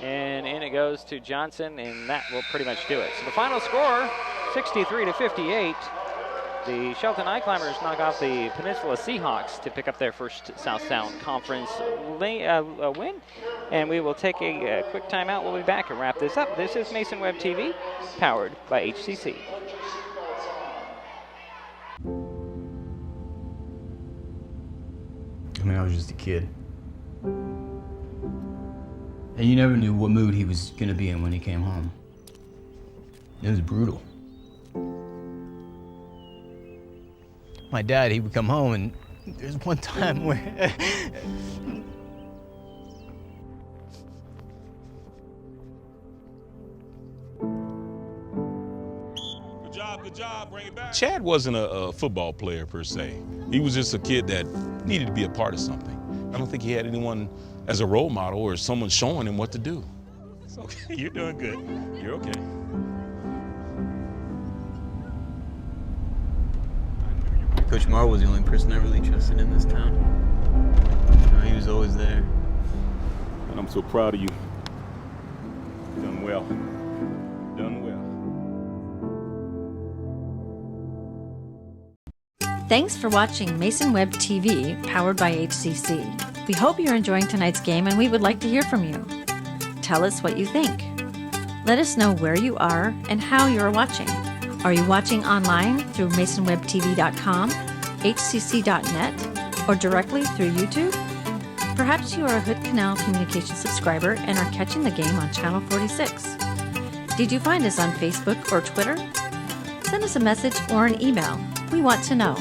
And in it goes to Johnson, and that will pretty much do it. So the final score, 63 to 58. The Shelton Highclimbers knock off the Peninsula Seahawks to pick up their first South Sound Conference win. And we will take a quick timeout. We'll be back and wrap this up. This is Mason Web TV, powered by HCC. I mean, I was just a kid. And you never knew what mood he was going to be in when he came home. It was brutal. My dad, he would come home, and there's one time where... Good job, bring it back. Chad wasn't a football player per se. He was just a kid that needed to be a part of something. I don't think he had anyone as a role model or someone showing him what to do. It's okay, you're doing good. You're okay. Coach Marr was the only person I really trusted in this town. You know, he was always there. And I'm so proud of you. You've done well. Done well. Thanks for watching Mason Web TV, powered by HCC. We hope you're enjoying tonight's game, and we would like to hear from you. Tell us what you think. Let us know where you are and how you are watching. Are you watching online through masonwebtv.com, hcc.net, or directly through YouTube? Perhaps you are a Hood Canal Communications subscriber and are catching the game on Channel 46. Did you find us on Facebook or Twitter? Send us a message or an email. We want to know.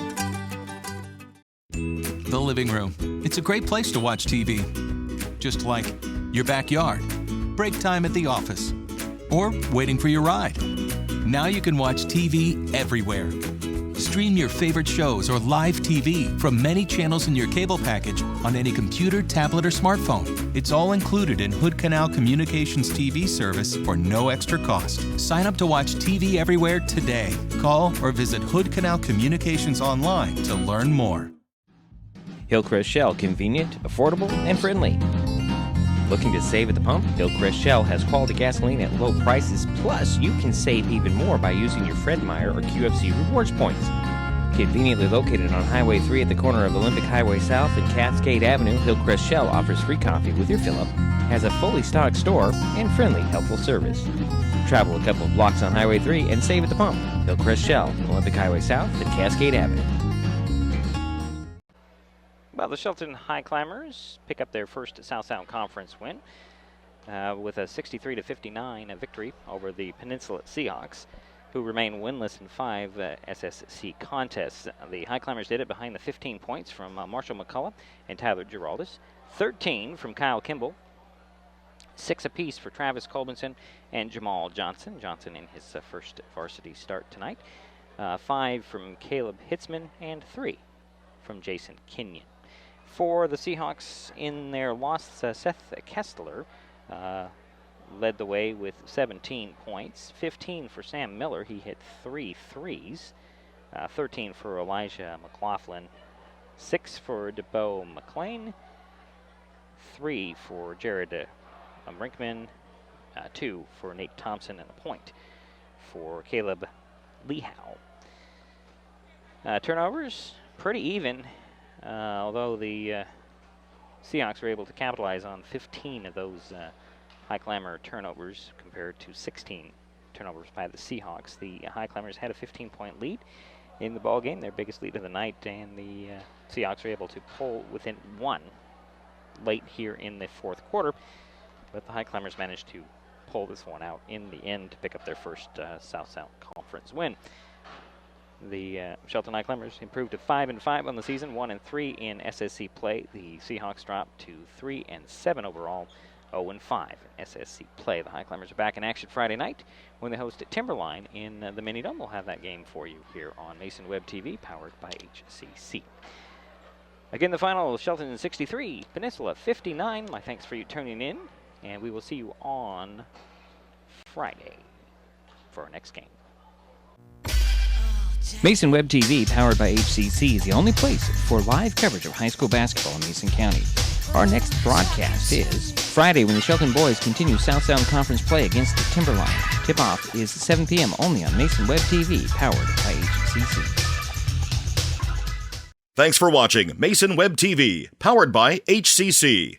The living room. It's a great place to watch TV. Just like your backyard, break time at the office, or waiting for your ride. Now you can watch TV everywhere. Stream your favorite shows or live TV from many channels in your cable package on any computer, tablet, or smartphone. It's all included in Hood Canal Communications TV service for no extra cost. Sign up to watch TV everywhere today. Call or visit Hood Canal Communications online to learn more. Hillcrest Shell, convenient, affordable, and friendly. Looking to save at the pump? Hillcrest Shell has quality gasoline at low prices, plus you can save even more by using your Fred Meyer or QFC rewards points. Conveniently located on Highway 3 at the corner of Olympic Highway South and Cascade Avenue, Hillcrest Shell offers free coffee with your fill-up, has a fully stocked store, and friendly, helpful service. Travel a couple of blocks on Highway 3 and save at the pump. Hillcrest Shell, Olympic Highway South and Cascade Avenue. Well, the Shelton Highclimbers pick up their first South-Sound Conference win with a 63-59 victory over the Peninsula Seahawks, who remain winless in 5 SSC contests. The Highclimbers did it behind the 15 points from Marshall McCullough and Tyler Giraldus, 13 from Kyle Kimball, 6 apiece for Travis Colbinson and Jamal Johnson. Johnson in his first varsity start tonight. 5 from Caleb Hitzman and 3 from Jason Kenyon. For the Seahawks in their loss, Seth Kessler led the way with 17 points. 15 for Sam Miller. He hit 3 threes. 13 for Elijah McLaughlin. 6 for DeBoe McLean. 3 for Jared Brinkman. 2 for Nate Thompson, and a point for Caleb Lehow. Turnovers, pretty even. Although the Seahawks were able to capitalize on 15 of those Highclimber turnovers compared to 16 turnovers by the Seahawks. The Highclimbers had a 15-point lead in the ball game, their biggest lead of the night, and the Seahawks were able to pull within 1 late here in the fourth quarter, but the Highclimbers managed to pull this one out in the end to pick up their first South-Sound Conference win. The Shelton Highclimbers improved to 5-5 on the season, 1-3 in SSC play. The Seahawks dropped to 3-7 overall, 0-5 in SSC play. The Highclimbers are back in action Friday night when they host Timberline in the Mini Dome. We'll have that game for you here on Mason Web TV, powered by HCC. Again, the final, Shelton 63, Peninsula 59. My thanks for you tuning in, and we will see you on Friday for our next game. Mason Web TV, powered by HCC, is the only place for live coverage of high school basketball in Mason County. Our next broadcast is Friday when the Shelton boys continue South-Sound Conference play against the Timberline. Tip-off is 7 p.m. only on Mason Web TV, powered by HCC. Thanks for watching Mason Web TV, powered by HCC.